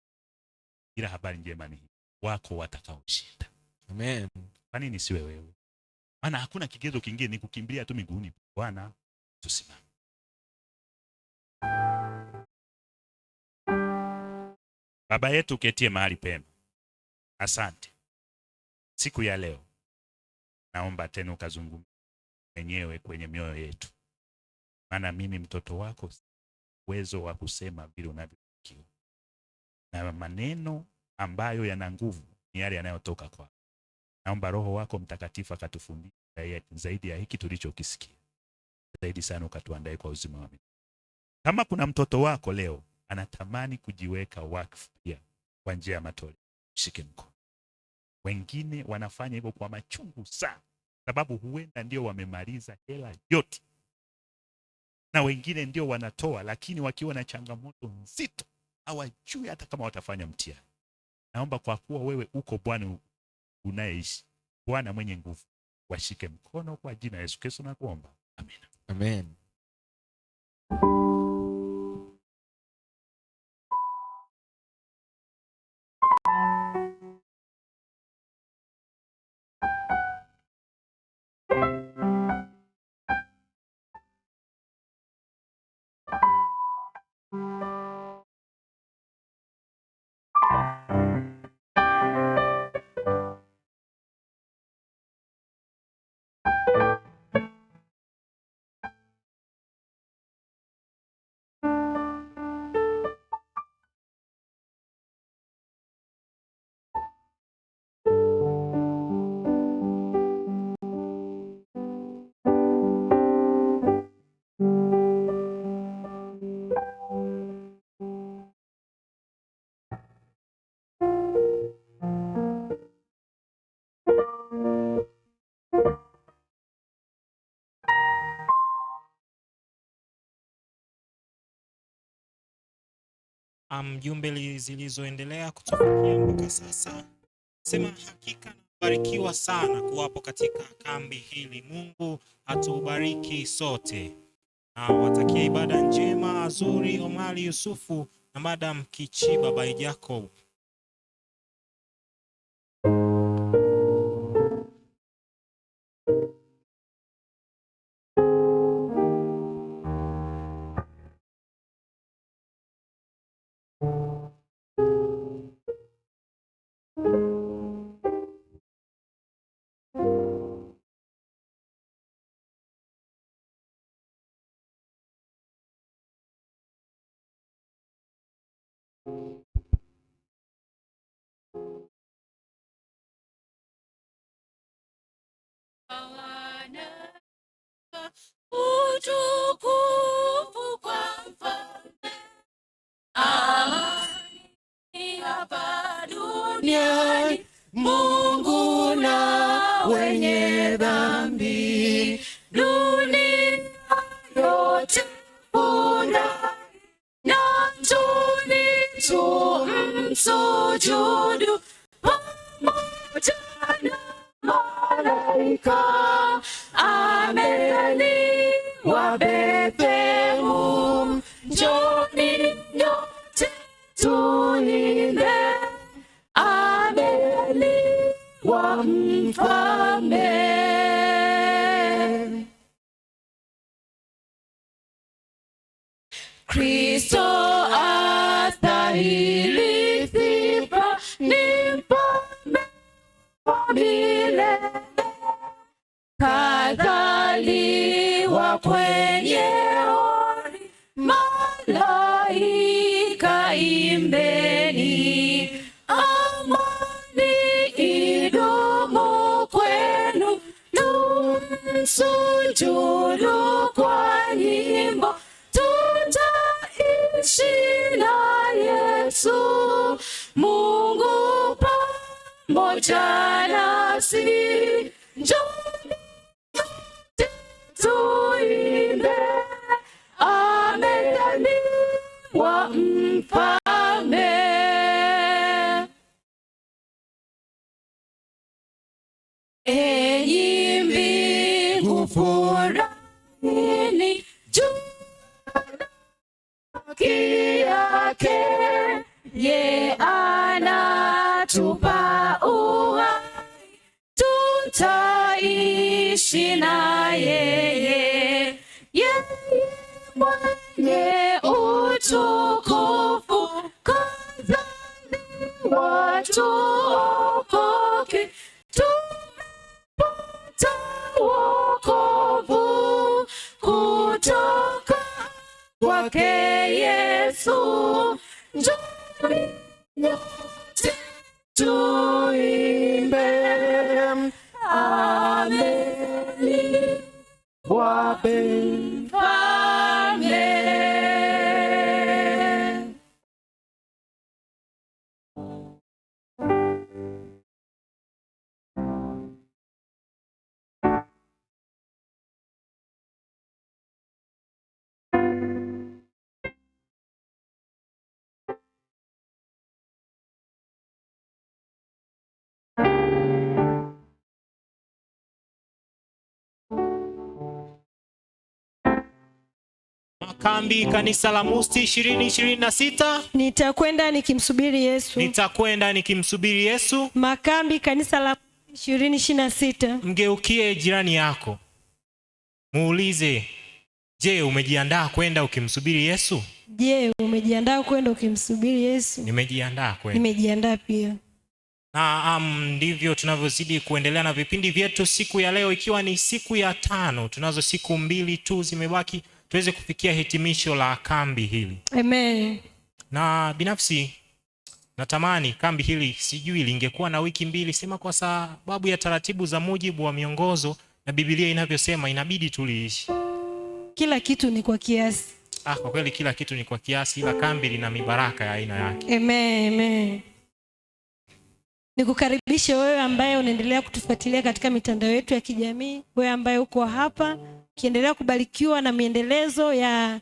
Ila habari njema ni hii, wako watakaoshinda. Amen. Kwa nini siwe wewe? Maana hakuna kigezo kingine, ni kukimbilia tu miguuni Bwana. Tusimame. Baba yetu ketie mahali pema, asante siku ya leo. Naomba tena ukazungumze mwenyewe kwenye mioyo yetu, maana mimi mtoto wako uwezo wa kusema vile unavyokiwa, na maneno ambayo yana nguvu ni yale yanayotoka kwa. Naomba Roho wako Mtakatifu akatufundishe zaidi ya hiki tulichokisikia, zaidi sana ukatuandae kwa uzima wa milele. Kama kuna mtoto wako leo anatamani kujiweka wakfu pia kwa njia ya matoleo, shike mkono. Wengine wanafanya hivyo kwa machungu sana, sababu huenda ndio wamemaliza hela yote, na wengine ndio wanatoa lakini wakiwa na changamoto nzito, hawajui hata kama watafanya mtihani. Naomba kwa kuwa wewe uko Bwana unayeishi, Bwana mwenye nguvu, washike mkono kwa jina Yesu Kristo na kuomba. Amen. Amen. Jumbe zilizoendelea kutufikia mpaka sasa, sema hakika nabarikiwa sana kuwapo katika kambi hili. Mungu atubariki sote. Na watakia ibada njema. Azuri Omari Yusufu na Madam Kichiba by Jacob. Utukufu amezaliwa Bethlehemu. Njoni nyote tuimbe, amezaliwa mfalme. Kristo astahili sifa, ni mfalme wa milele. Kazaliwa kwenye hori, malaika imbeni, amani idumu kwenu. Tumsujudu kwa nyimbo, tutaishi na Yesu. Mungu pamoja nasi, njoni tuimbe, amezaliwa mfalme. Enyi mbingu furahini juu yake, ye anatupa uhai, tutaishi na yeye. Yeye mwenye utukufu, kazaliwa tuokoke, tumepata wokovu kutoka kwake Yesu. Njoni nyote tuimbe, amezaliwa mfalme. Makambi kanisa la Musti 2026. Nitakwenda nikimsubiri Yesu. Nitakwenda nikimsubiri Yesu. Makambi kanisa la 2026. Mgeukie jirani yako, muulize, je, umejiandaa kwenda ukimsubiri Yesu? Je, umejiandaa kwenda ukimsubiri Yesu? Nimejiandaa kwenda. Nimejiandaa pia. Na ndivyo tunavyozidi kuendelea na vipindi vyetu siku ya leo, ikiwa ni siku ya 5. Tunazo siku 2 tu zimebaki tuweze kufikia hitimisho la kambi hili. Amen. Na binafsi natamani kambi hili sijui lingekuwa na wiki 2, sema kwa sababu ya taratibu za mujibu wa miongozo na Biblia inavyosema inabidi tuliishi. Kila kitu ni kwa kiasi. Kwa kweli kila kitu ni kwa kiasi, ila kambi lina mibaraka ya aina yake. Amen, amen. Nikukaribishe wewe ambaye unaendelea kutufuatilia katika mitandao yetu ya kijamii, wewe ambaye uko hapa kiendelea kubarikiwa na miendelezo ya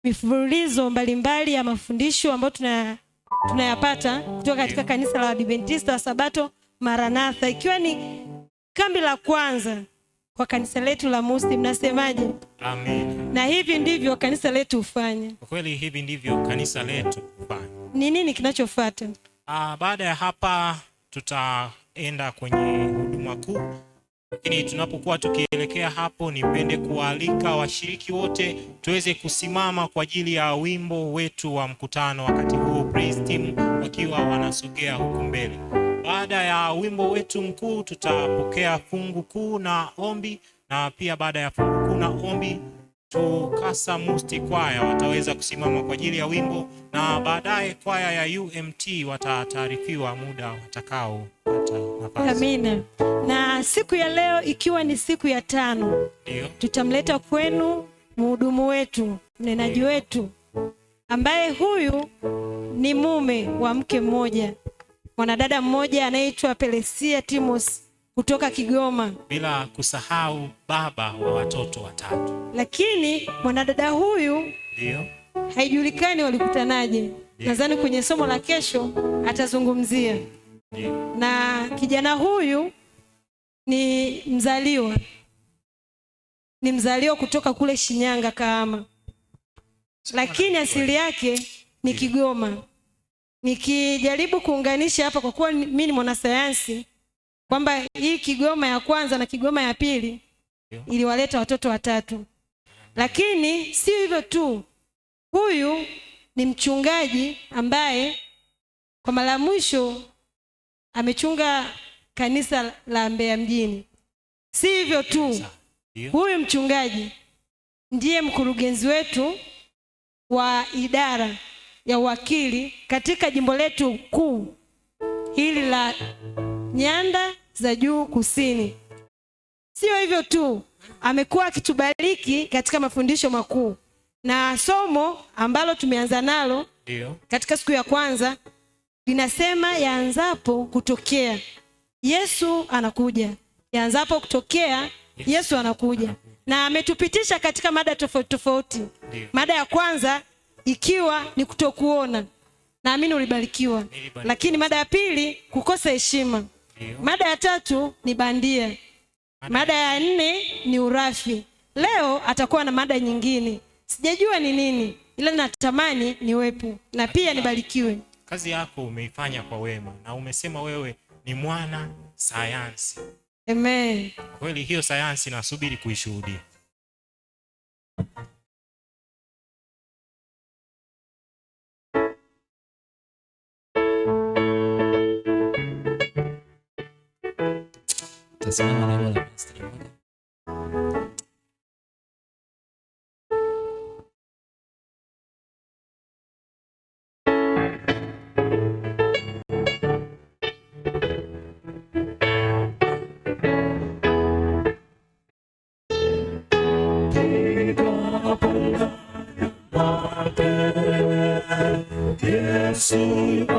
mifululizo mbalimbali ya mafundisho ambayo tunayapata kutoka katika kanisa la Adventista wa Sabato Maranatha, ikiwa ni kambi la kwanza kwa kanisa letu la Musti. Mnasemaje? Amen. Na hivi ndivyo kanisa letu hufanya. Kwa kweli hivi ndivyo kanisa letu hufanya. Ni nini kinachofuata? Baada ya hapa tutaenda kwenye huduma kuu. Lakini tunapokuwa tukielekea hapo, nipende kualika washiriki wote tuweze kusimama kwa ajili ya wimbo wetu wa mkutano. Wakati huo praise team wakiwa wanasogea huku mbele. Baada ya wimbo wetu mkuu tutapokea fungu kuu na ombi, na pia baada ya fungu kuu na ombi Tukasa Musti kwaya wataweza kusimama kwa ajili ya wimbo, na baadaye kwaya ya UMT watataarifiwa muda watakao pata nafasi. Amina. Na siku ya leo ikiwa ni siku ya 5, tutamleta kwenu mhudumu wetu, mnenaji wetu, ambaye huyu ni mume wa mke mmoja, mwanadada mmoja anayeitwa Pelesia Timos kutoka Kigoma, bila kusahau baba wa watoto 3. Lakini mwanadada huyu haijulikani walikutanaje. Nadhani kwenye somo la kesho atazungumzia. Na kijana huyu ni mzaliwa ni mzaliwa kutoka kule Shinyanga Kahama, lakini asili yake ni Kigoma. Nikijaribu kuunganisha hapa, kwa kuwa mimi ni mwanasayansi, kwamba hii Kigoma ya kwanza na Kigoma ya pili iliwaleta watoto watatu. Lakini si hivyo tu, huyu ni mchungaji ambaye kwa mara ya mwisho amechunga kanisa la Mbeya mjini. Si hivyo tu, huyu mchungaji ndiye mkurugenzi wetu wa idara ya uwakili katika jimbo letu kuu hili la Nyanda za Juu Kusini. Sio hivyo tu, amekuwa akitubariki katika mafundisho makuu, na somo ambalo tumeanza nalo katika siku ya kwanza linasema yaanzapo kutokea Yesu anakuja. Yaanzapo kutokea Yesu anakuja. Na ametupitisha katika mada tofauti tofauti. Mada ya kwanza ikiwa ni kutokuona. Naamini ulibarikiwa. Lakini mada ya pili kukosa heshima. Mada ya tatu ni bandia. Mada ya 4 ni urafi. Leo atakuwa na mada nyingine. Sijajua ni nini, ila natamani niwepo na pia nibarikiwe. Kazi yako umeifanya kwa wema, na umesema wewe ni mwana sayansi. Amen. Kweli hiyo sayansi nasubiri kuishuhudia. Tasimama na wala mstari mmoja. Yesu,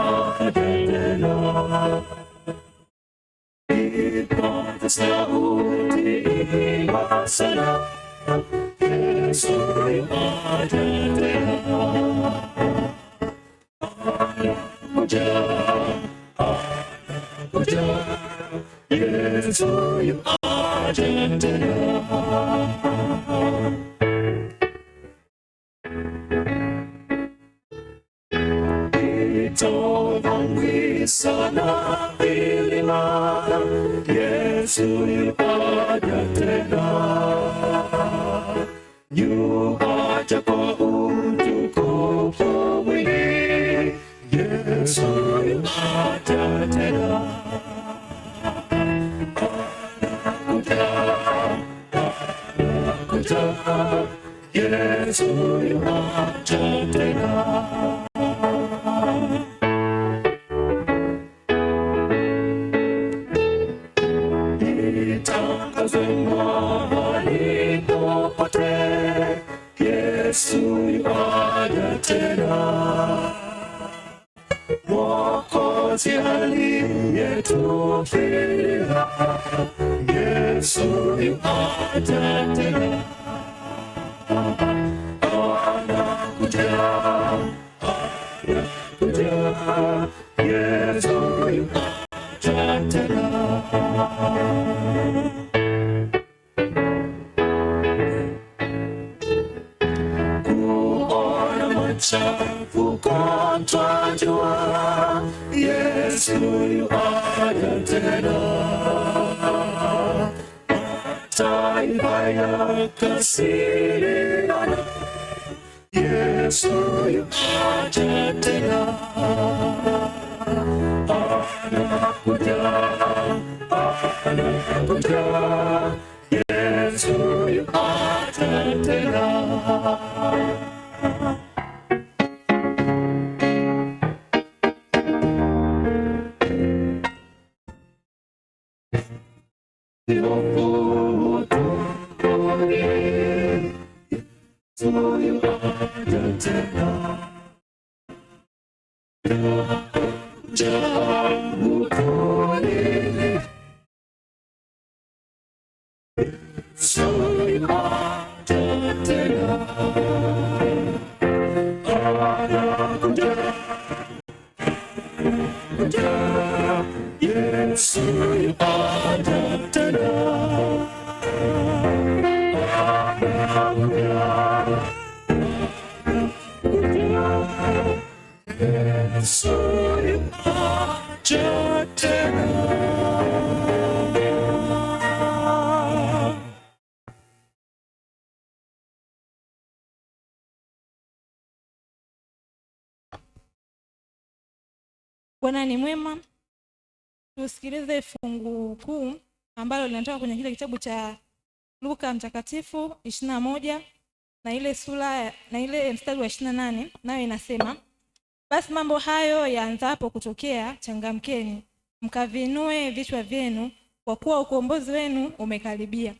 Yesu yuaja tena. Bwana ni mwema. Tusikilize fungu kuu ambalo linatoka kwenye kile kitabu cha Luka Mtakatifu 21 na ile sura na ile mstari wa 28, nayo inasema, basi mambo hayo yaanzapo kutokea, changamkeni, mkavinue vichwa vyenu, kwa kuwa ukombozi wenu umekaribia.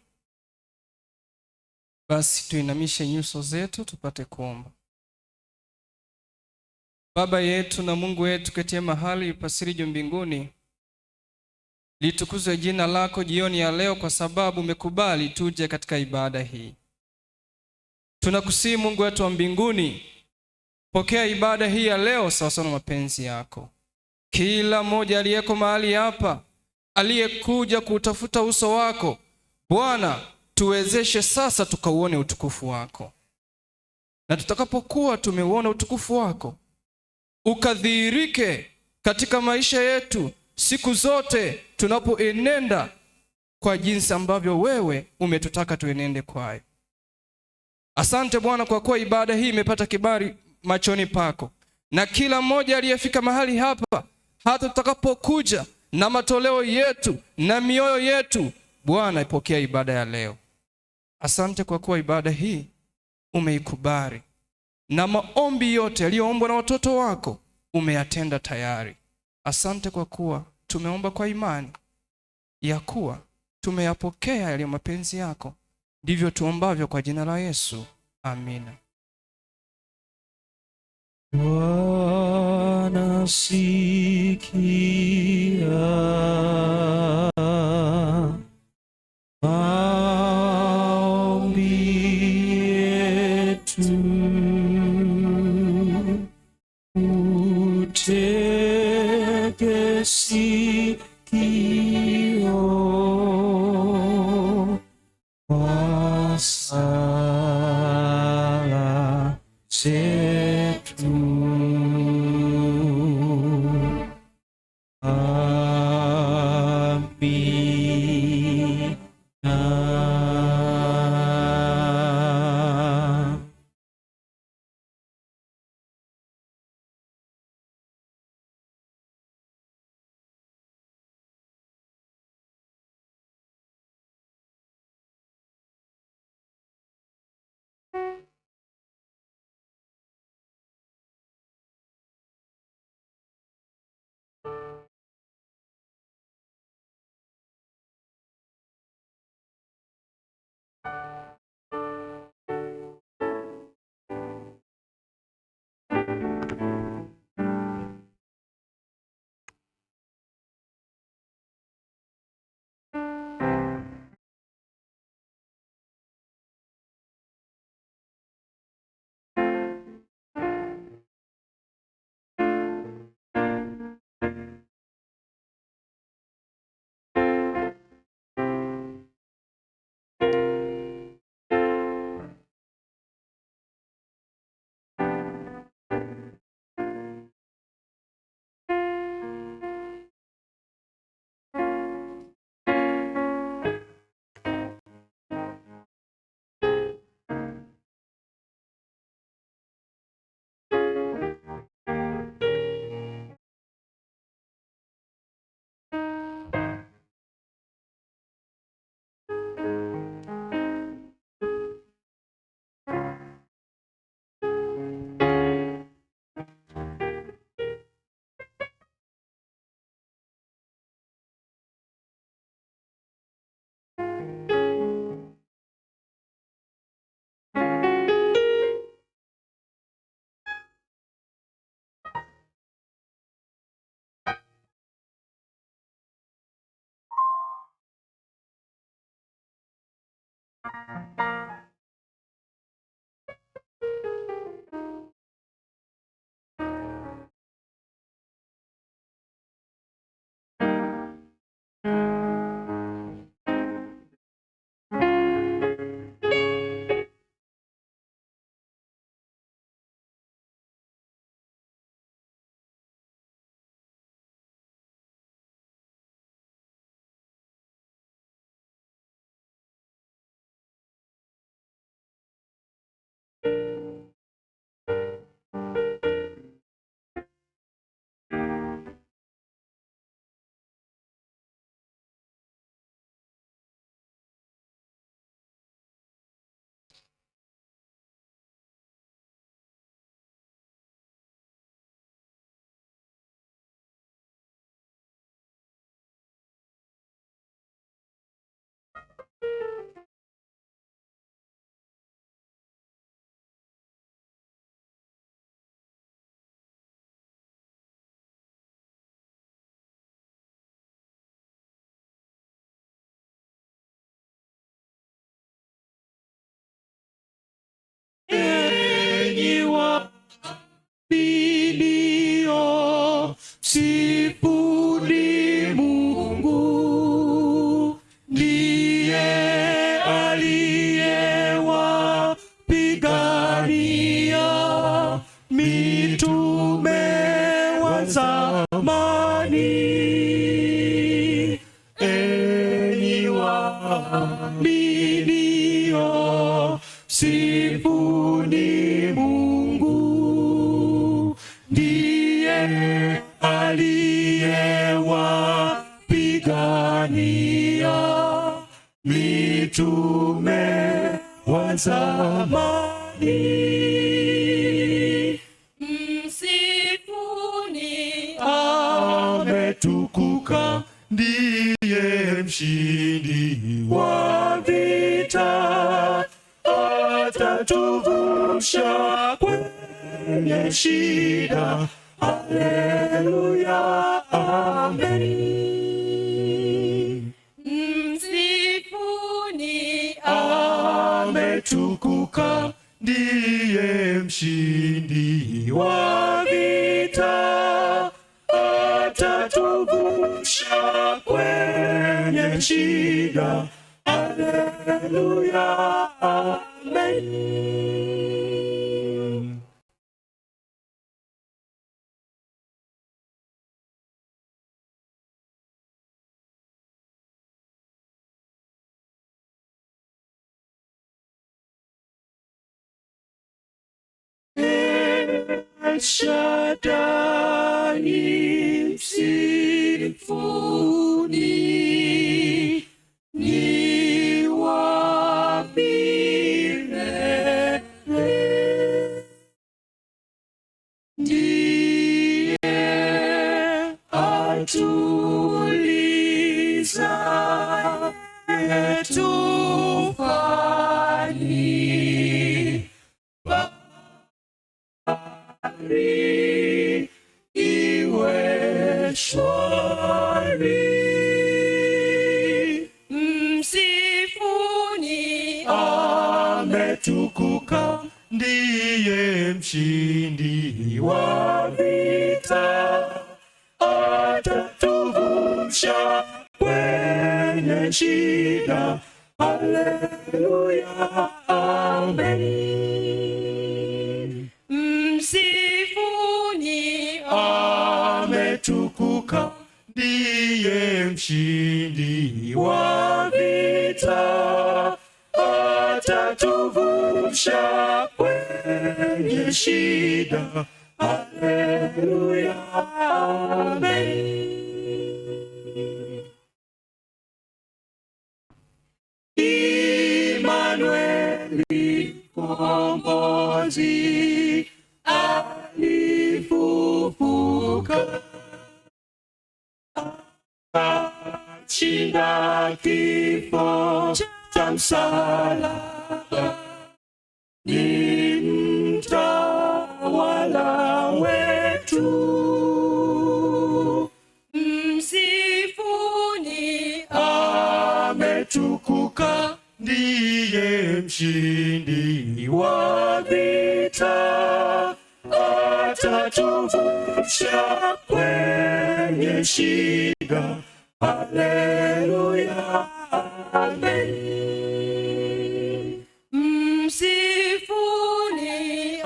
Basi tuinamishe nyuso zetu tupate kuomba. Baba yetu na Mungu wetu ketie mahali pasiri juu mbinguni, litukuzwe jina lako jioni ya leo, kwa sababu umekubali tuje katika ibada hii. Tunakusihi Mungu wetu wa mbinguni, pokea ibada hii ya leo sawa sawa na mapenzi yako. Kila mmoja aliyeko mahali hapa, aliyekuja kutafuta uso wako, Bwana tuwezeshe sasa tukauone utukufu wako, na tutakapokuwa tumeuona utukufu wako, ukadhihirike katika maisha yetu siku zote tunapoenenda kwa jinsi ambavyo wewe umetutaka tuenende kwayo. Asante Bwana kwa kuwa ibada hii imepata kibali machoni pako, na kila mmoja aliyefika mahali hapa, hata tutakapokuja na matoleo yetu na mioyo yetu, Bwana ipokea ibada ya leo. Asante kwa kuwa ibada hii umeikubali, na maombi yote yaliyoombwa na watoto wako umeyatenda tayari. Asante kwa kuwa tumeomba kwa imani ya kuwa tumeyapokea yaliyo mapenzi yako. Ndivyo tuombavyo kwa jina la Yesu. Amina. Bwana sikia maombi yetu, utege sikio kwa sala zetu. Sifuni Mungu, ndiye aliyewapigania mitume wa zamani. Msifuni, ametukuka, ndiye mshindi wa vita, atatuvusha kwenye shida. Haleluya, amen. msifuni, Ametukuka, ndiye mshindi wa vita, atatuvusha kwenye shida. Haleluya, amen. El Shaddai, msifuni, ni wa milele. Ndiye atulizaye tufani, bahari iwe shwari. msifuni, Ametukuka, ndiye mshindi wa vita, atatuvusha kwenye shida. Haleluya, amen. msifuni, Ametukuka, ndiye mshindi wa vita, atatuvusha kwenye shida. Haleluya, amen. Imanueli, Mkombozi alifufuka, akashinda kifo cha msalaba, ni mtawala wetu. msifuni, Ametukuka, ndiye mshindi wa vita, atatuvusha kwenye shida. Haleluya, amen. msifuni,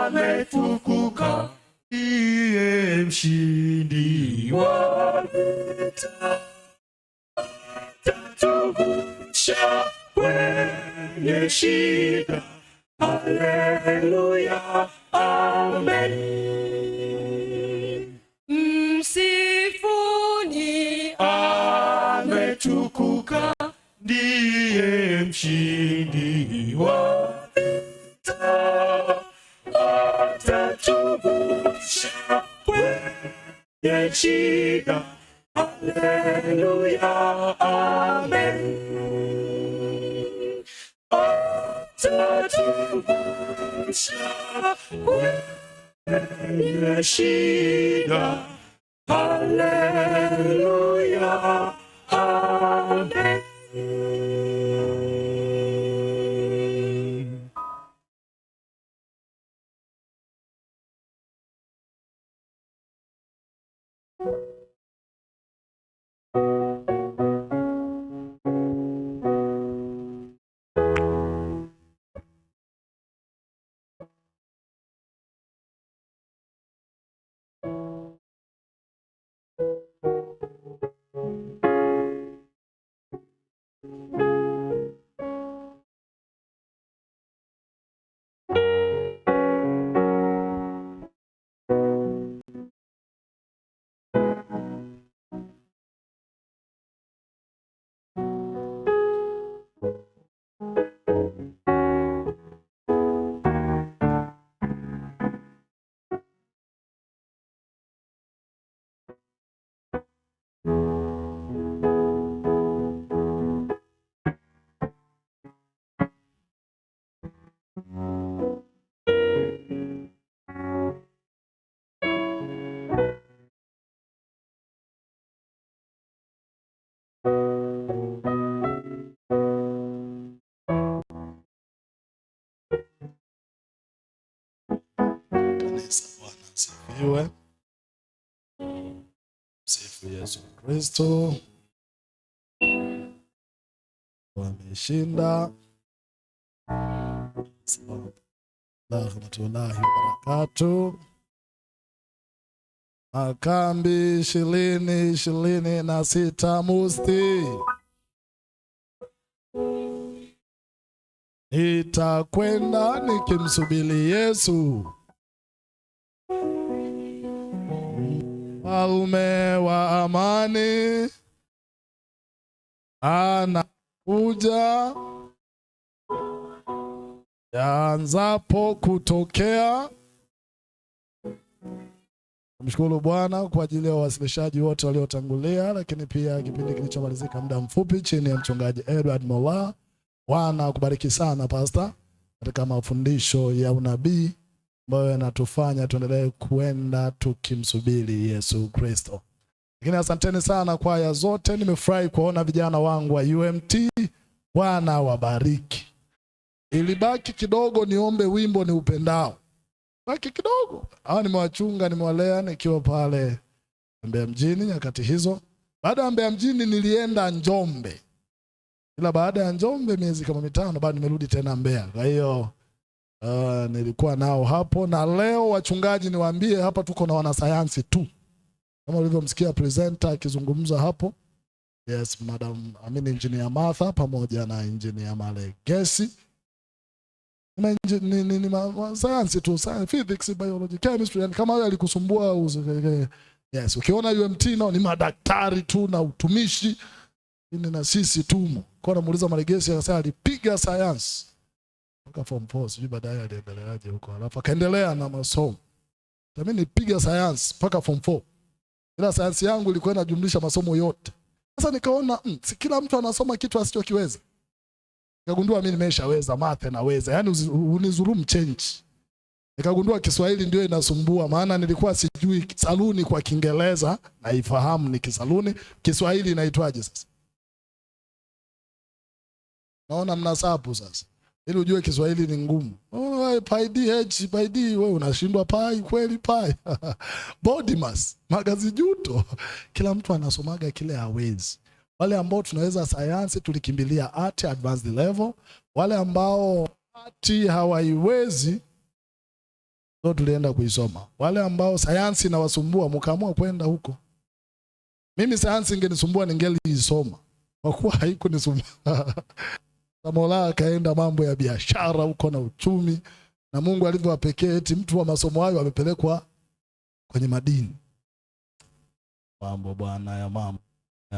Ametukuka, ndiye mshindi wa vita, atatuvusha kwenye shida. Haleluya, amen. msifuni, Ametukuka, ndiye mshindi wa vita, atatuvusha kwenye shida. Haleluya, amen. Atatuvusha kwenye shida. Haleluya, amen. Sifiwe. Sifu Yesu Kristo. Wameshinda. Rahmatullahi wa barakatuh. Makambi 2026 Musti. Nitakwenda nikimsubiri Yesu, Mfalme wa amani anakuja, yaanzapo kutokea. Mshukuru Bwana kwa ajili ya wawasilishaji wote waliotangulia, lakini pia kipindi kilichomalizika muda mfupi chini ya mchungaji Edward Mola. Bwana akubariki sana Pastor katika mafundisho ya unabii ambayo yanatufanya tuendelee kuenda tukimsubiri Yesu Kristo. Lakini asanteni sana kwaya zote, nimefurahi kuona vijana wangu wa UMT. Bwana wabariki. Ilibaki kidogo niombe wimbo ni upendao. Baki kidogo. Hawa nimewachunga, nimewalea nikiwa pale Mbeya mjini nyakati hizo. Baada ya Mbeya mjini nilienda Njombe. Ila baada ya Njombe miezi kama 5 bado nimerudi tena Mbeya. Kwa hiyo nilikuwa nao hapo, na leo wachungaji niwaambie hapa tuko na wanasayansi tu. Kama ulivyomsikia presenter akizungumza hapo. Yes, Madam Engineer Martha pamoja na Engineer Malegesi. Ni sayansi tu, physics, biology, chemistry, yani kama wale alikusumbua yes, ukiona UMT no ni madaktari tu na utumishi. Na sisi tumo. Kwa namuuliza Malegesi akasema alipiga sayansi mpaka form 4, sijui baadaye aliendeleaje huko. Alafu akaendelea na masomo. Mimi nipiga sayansi mpaka form 4. Ila sayansi yangu ilikuwa inajumlisha masomo yote. Sasa nikaona si kila mtu anasoma kitu asichokiweza. Nikagundua mimi nimeshaweza math naweza. Yaani unizulumu change. Nikagundua Kiswahili ndio inasumbua, maana nilikuwa sijui saluni kwa Kiingereza naifahamu ni kisaluni, Kiswahili inaitwaje sasa? Naona mnasapu sasa. Ili ujue Kiswahili ni ngumu. Pi d h pi d wewe unashindwa pi kweli pi. Body mass, magazi juto. Kila mtu anasomaga kile hawezi. Wale ambao tunaweza sayansi tulikimbilia art advanced level. Wale ambao art hawaiwezi ndio tulienda kuisoma. Wale ambao sayansi inawasumbua mkaamua kwenda huko. Mimi sayansi ingenisumbua ningeliisoma. Kwa kuwa haikunisumbua. Mola akaenda mambo ya biashara huko na uchumi, na Mungu alivyo pekee eti mtu wa masomo hayo amepelekwa kwenye madini. Mambo bwana ya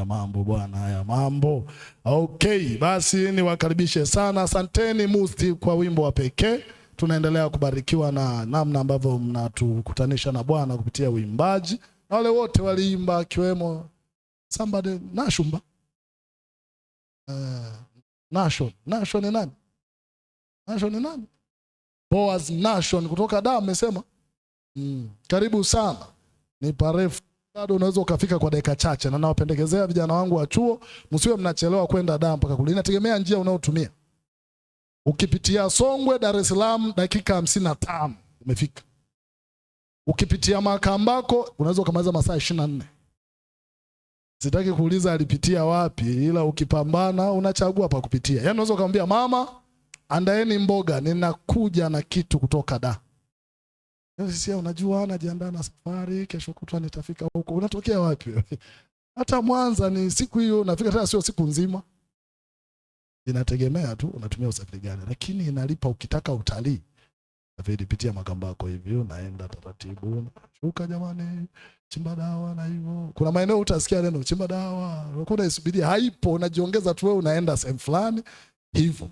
mambo bwana ya mambo. Okay, basi niwakaribishe sana. Asanteni Musti kwa wimbo wa pekee. Tunaendelea kubarikiwa na namna ambavyo mnatukutanisha na Bwana kupitia uimbaji. Na wale wote waliimba akiwemo somebody Nashumba. Nation ni nani? Nation ni nani? Boaz Nation kutoka Dar amesema. Karibu sana. Ni parefu. Bado unaweza ukafika kwa dakika chache, na nawapendekezea vijana wangu wa chuo msiwe mnachelewa kwenda Dar mpaka kule. Inategemea njia unayotumia. Ukipitia Songwe Dar es Salaam dakika 55 umefika. Ukipitia Makambako unaweza ukamaliza masaa 24. Sitaki kuuliza alipitia wapi, ila ukipambana unachagua pa kupitia. Yaani unaweza kumwambia mama, andaeni mboga, ninakuja na kitu kutoka Dar. Sisi unajua anajiandaa na safari, kesho kutwa nitafika huko. Unatokea wapi wewe? Hata Mwanza ni siku hiyo unafika, tena sio siku nzima. Inategemea tu unatumia usafiri gani, lakini inalipa ukitaka utalii. Safari pitia Makambako hivi unaenda taratibu. Shuka jamani, chimba dawa na hivyo. Kuna maeneo utasikia neno chimba dawa, unakuwa isubiria haipo, unajiongeza tu wewe unaenda sehemu fulani hivyo.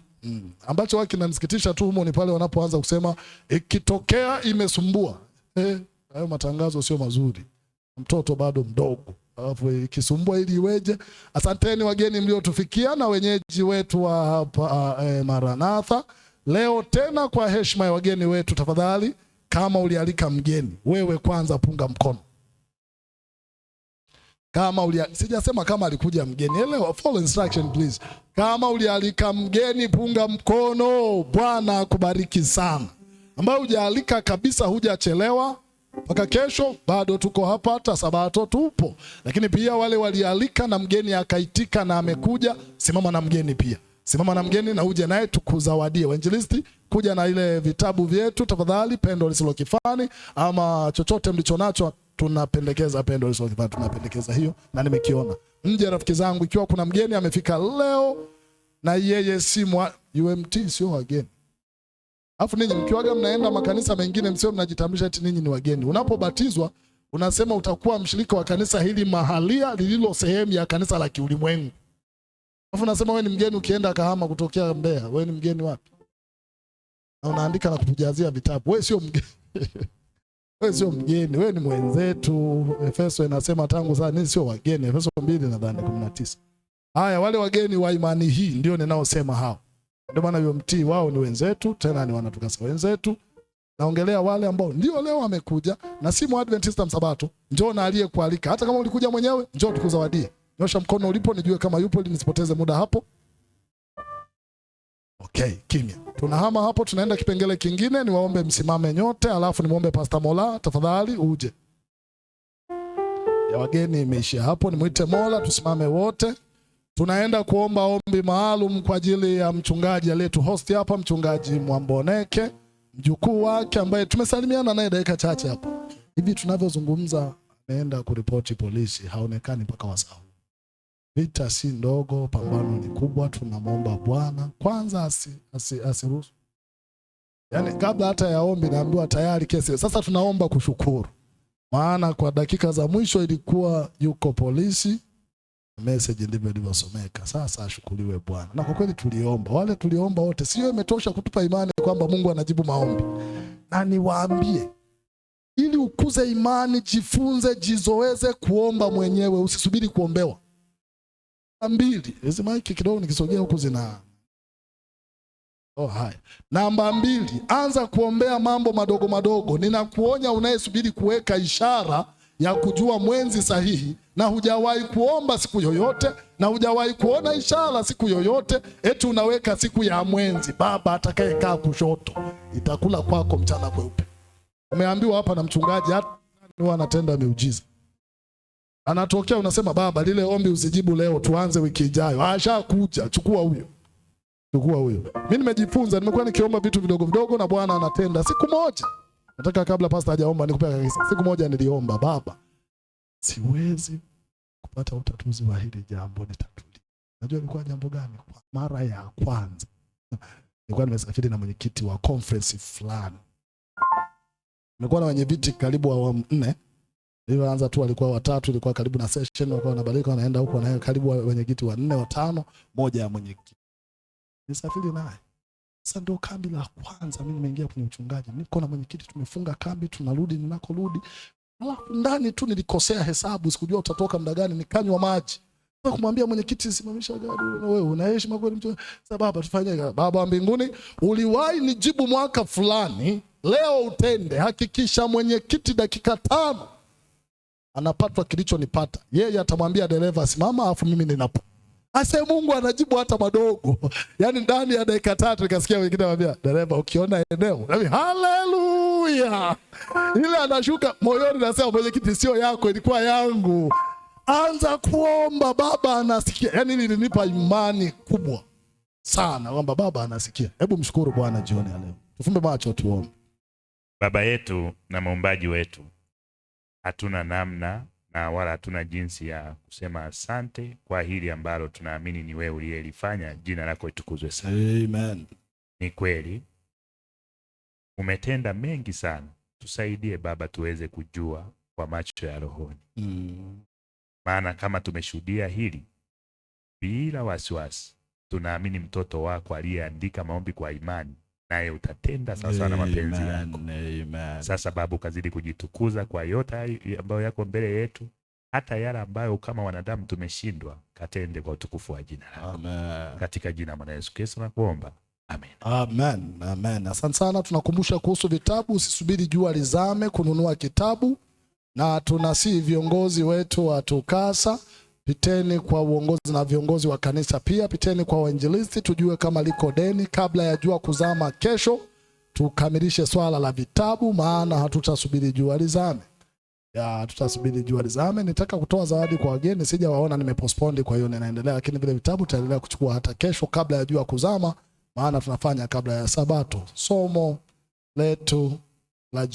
Ambacho waki kinanisikitisha tu humo ni pale wanapoanza kusema ikitokea imesumbua. Hayo matangazo sio mazuri. Mtoto bado mdogo. Alafu ikisumbua ili iweje? Asanteni wageni mliotufikia na wenyeji wetu wa hapa Maranatha. Leo tena kwa heshima ya wageni wetu, tafadhali kama ulialika mgeni, wewe kwanza punga mkono. Sijasema kama alikuja mgeni. Elewa, follow instruction please. Kama ulialika mgeni punga mkono. Bwana akubariki sana. Ambao hujaalika kabisa hujachelewa, mpaka kesho bado tuko hapa, hata Sabato tupo. Lakini pia wale walialika na mgeni akaitika na amekuja, simama na mgeni pia. Simama na mgeni na uje naye tukuzawadie. Wainjilisti, kuja na ile vitabu vyetu tafadhali, Pendo Lisilo Kifani ama chochote mlicho nacho, tunapendekeza Pendo Lisilo Kifani, tunapendekeza hiyo na nimekiona. Mje rafiki zangu, ikiwa kuna mgeni amefika leo na yeye si UMT sio wageni. Alafu ninyi mkiwaga mnaenda makanisa mengine msio mnajitambulisha eti ninyi ni wageni. Unapobatizwa unasema utakuwa mshirika wa kanisa hili mahalia lililo sehemu ya kanisa la kiulimwengu. Alafu unasema wewe ni mgeni ukienda Kahama kutokea Mbeya, wewe ni mgeni wapi? Na unaandika na kutujazia vitabu. Wewe sio mgeni. Wewe sio mgeni, wewe ni mwenzetu. Efeso inasema tangu sasa ninyi sio wageni. Efeso 2 nadhani 19. Haya, wale wageni wa imani hii ndio ninaosema hao. Ndio maana UMT wao ni wenzetu, tena ni wanatukasa wenzetu. Naongelea wale ambao ndio leo wamekuja na si Adventista Msabato. Njoo na aliyekualika. Hata kama ulikuja mwenyewe, njoo tukuzawadie. Nyosha mkono ulipo nijue kama yupo ili nisipoteze muda hapo. Okay, kimya. Tunahama hapo, tunaenda kipengele kingine. Niwaombe msimame nyote, alafu nimuombe Pastor Mola tafadhali uje. Ya wageni imeishia hapo, nimuite Mola tusimame wote. Tunaenda kuomba ombi maalum kwa ajili ya mchungaji aliyetu host hapa, mchungaji Mwamboneke, mjukuu wake ambaye tumesalimiana naye dakika chache hapa. Hivi tunavyozungumza ameenda kuripoti polisi, haonekani mpaka wasaa. Vita si ndogo, pambano ni kubwa. Tunamwomba Bwana kwanza asiruhusu. Yaani kabla hata ya ombi naambiwa tayari kesi. Sasa tunaomba kushukuru. Maana kwa dakika za mwisho ilikuwa yuko polisi. Message ndivyo ilivyosomeka. Sasa ashukuriwe Bwana. Na kwa kweli tuliomba. Wale tuliomba wote, sio imetosha kutupa imani kwamba Mungu anajibu maombi. Na niwaambie, ili ukuze imani, jifunze, jizoeze kuomba mwenyewe, usisubiri kuombewa. 2. Hizi maiki kidogo nikisogea huku zina. Haya. Namba 2, anza kuombea mambo madogo madogo. Ninakuonya unayesubiri kuweka ishara ya kujua mwenzi sahihi na hujawahi kuomba siku yoyote na hujawahi kuona ishara siku yoyote, eti unaweka siku ya mwenzi. Baba atakayekaa kushoto itakula kwako mchana kweupe. Umeambiwa hapa na mchungaji, hata huwa anatenda miujiza. Anatokea unasema baba lile ombi usijibu leo, tuanze wiki ijayo. Ashakuja, chukua huyo. Chukua huyo. Mimi nimejifunza, nimekuwa nikiomba vitu vidogo vidogo na Bwana anatenda. Siku moja, nataka kabla pastor hajaomba nikupea kabisa. Siku moja niliomba, baba, siwezi kupata utatuzi wa hili jambo, nitatulia. Najua ilikuwa jambo gani? Kwa mara ya kwanza nilikuwa nimesafiri na mwenyekiti wa conference fulani. Nimekuwa na wenye viti karibu wa 4. Nilianza tu walikuwa 3, ilikuwa karibu na session, walikuwa wanabadilika wanaenda huko na karibu wenyekiti wa 4 wa 5, moja ya mwenyekiti. Nisafiri naye. Sasa ndio kambi la kwanza mimi nimeingia kwenye uchungaji. Niko na mwenyekiti tumefunga kambi, tunarudi ninakorudi. Alafu ndani tu nilikosea hesabu, sikujua utatoka muda gani, nikanywa maji. Sasa kumwambia mwenyekiti simamisha gari, wewe una heshima kweli mtu? Sasa baba tufanye, baba wa mbinguni, uliwahi nijibu mwaka fulani, leo utende. Hakikisha mwenyekiti dakika 5 anapatwa kilichonipata. Yeye atamwambia dereva simama, afu mimi ninapo. Ase Mungu anajibu hata madogo. Yaani ndani ya dakika 3 nikasikia wengine wanambia dereva ukiona eneo. Haleluya. Ile anashuka moyoni nasema mwenyekiti sio yako, ilikuwa yangu. Anza kuomba, baba anasikia. Yaani nilinipa imani kubwa sana kwamba baba anasikia. Hebu mshukuru Bwana jioni ya leo. Tufumbe macho tuombe. Baba yetu na muumbaji wetu, hatuna namna na wala hatuna jinsi ya kusema asante kwa hili ambalo tunaamini ni wewe uliyelifanya. Jina lako litukuzwe sana. Amen. Ni kweli umetenda mengi sana. Tusaidie Baba tuweze kujua kwa macho ya rohoni. Maana kama tumeshuhudia hili bila wasiwasi, tunaamini mtoto wako aliyeandika maombi kwa imani, naye utatenda sawa na mapenzi yako. Amen. Sasa Baba ukazidi kujitukuza kwa yote ambayo yako mbele yetu, hata yale ambayo kama wanadamu tumeshindwa, katende kwa utukufu wa jina lako. Amen. Katika jina la Yesu Kristo nakuomba. Amen. Amen. Amen. Asante sana. Tunakumbusha kuhusu vitabu, usisubiri jua lizame kununua kitabu. Na tunasihi viongozi wetu wa TUCASA, piteni kwa uongozi na viongozi wa kanisa pia, piteni kwa wainjilisti tujue kama liko deni kabla ya jua kuzama kesho. tukamilishe swala la vitabu, maana hatutasubiri jua lizame. Tutasubiri jua lizame. Nitaka kutoa zawadi kwa wageni, sijawaona, nimepostpone, kwa hiyo ninaendelea, lakini vile vitabu tutaendelea kuchukua hata kesho kabla ya jua kuzama, maana tunafanya kabla ya Sabato. Somo letu la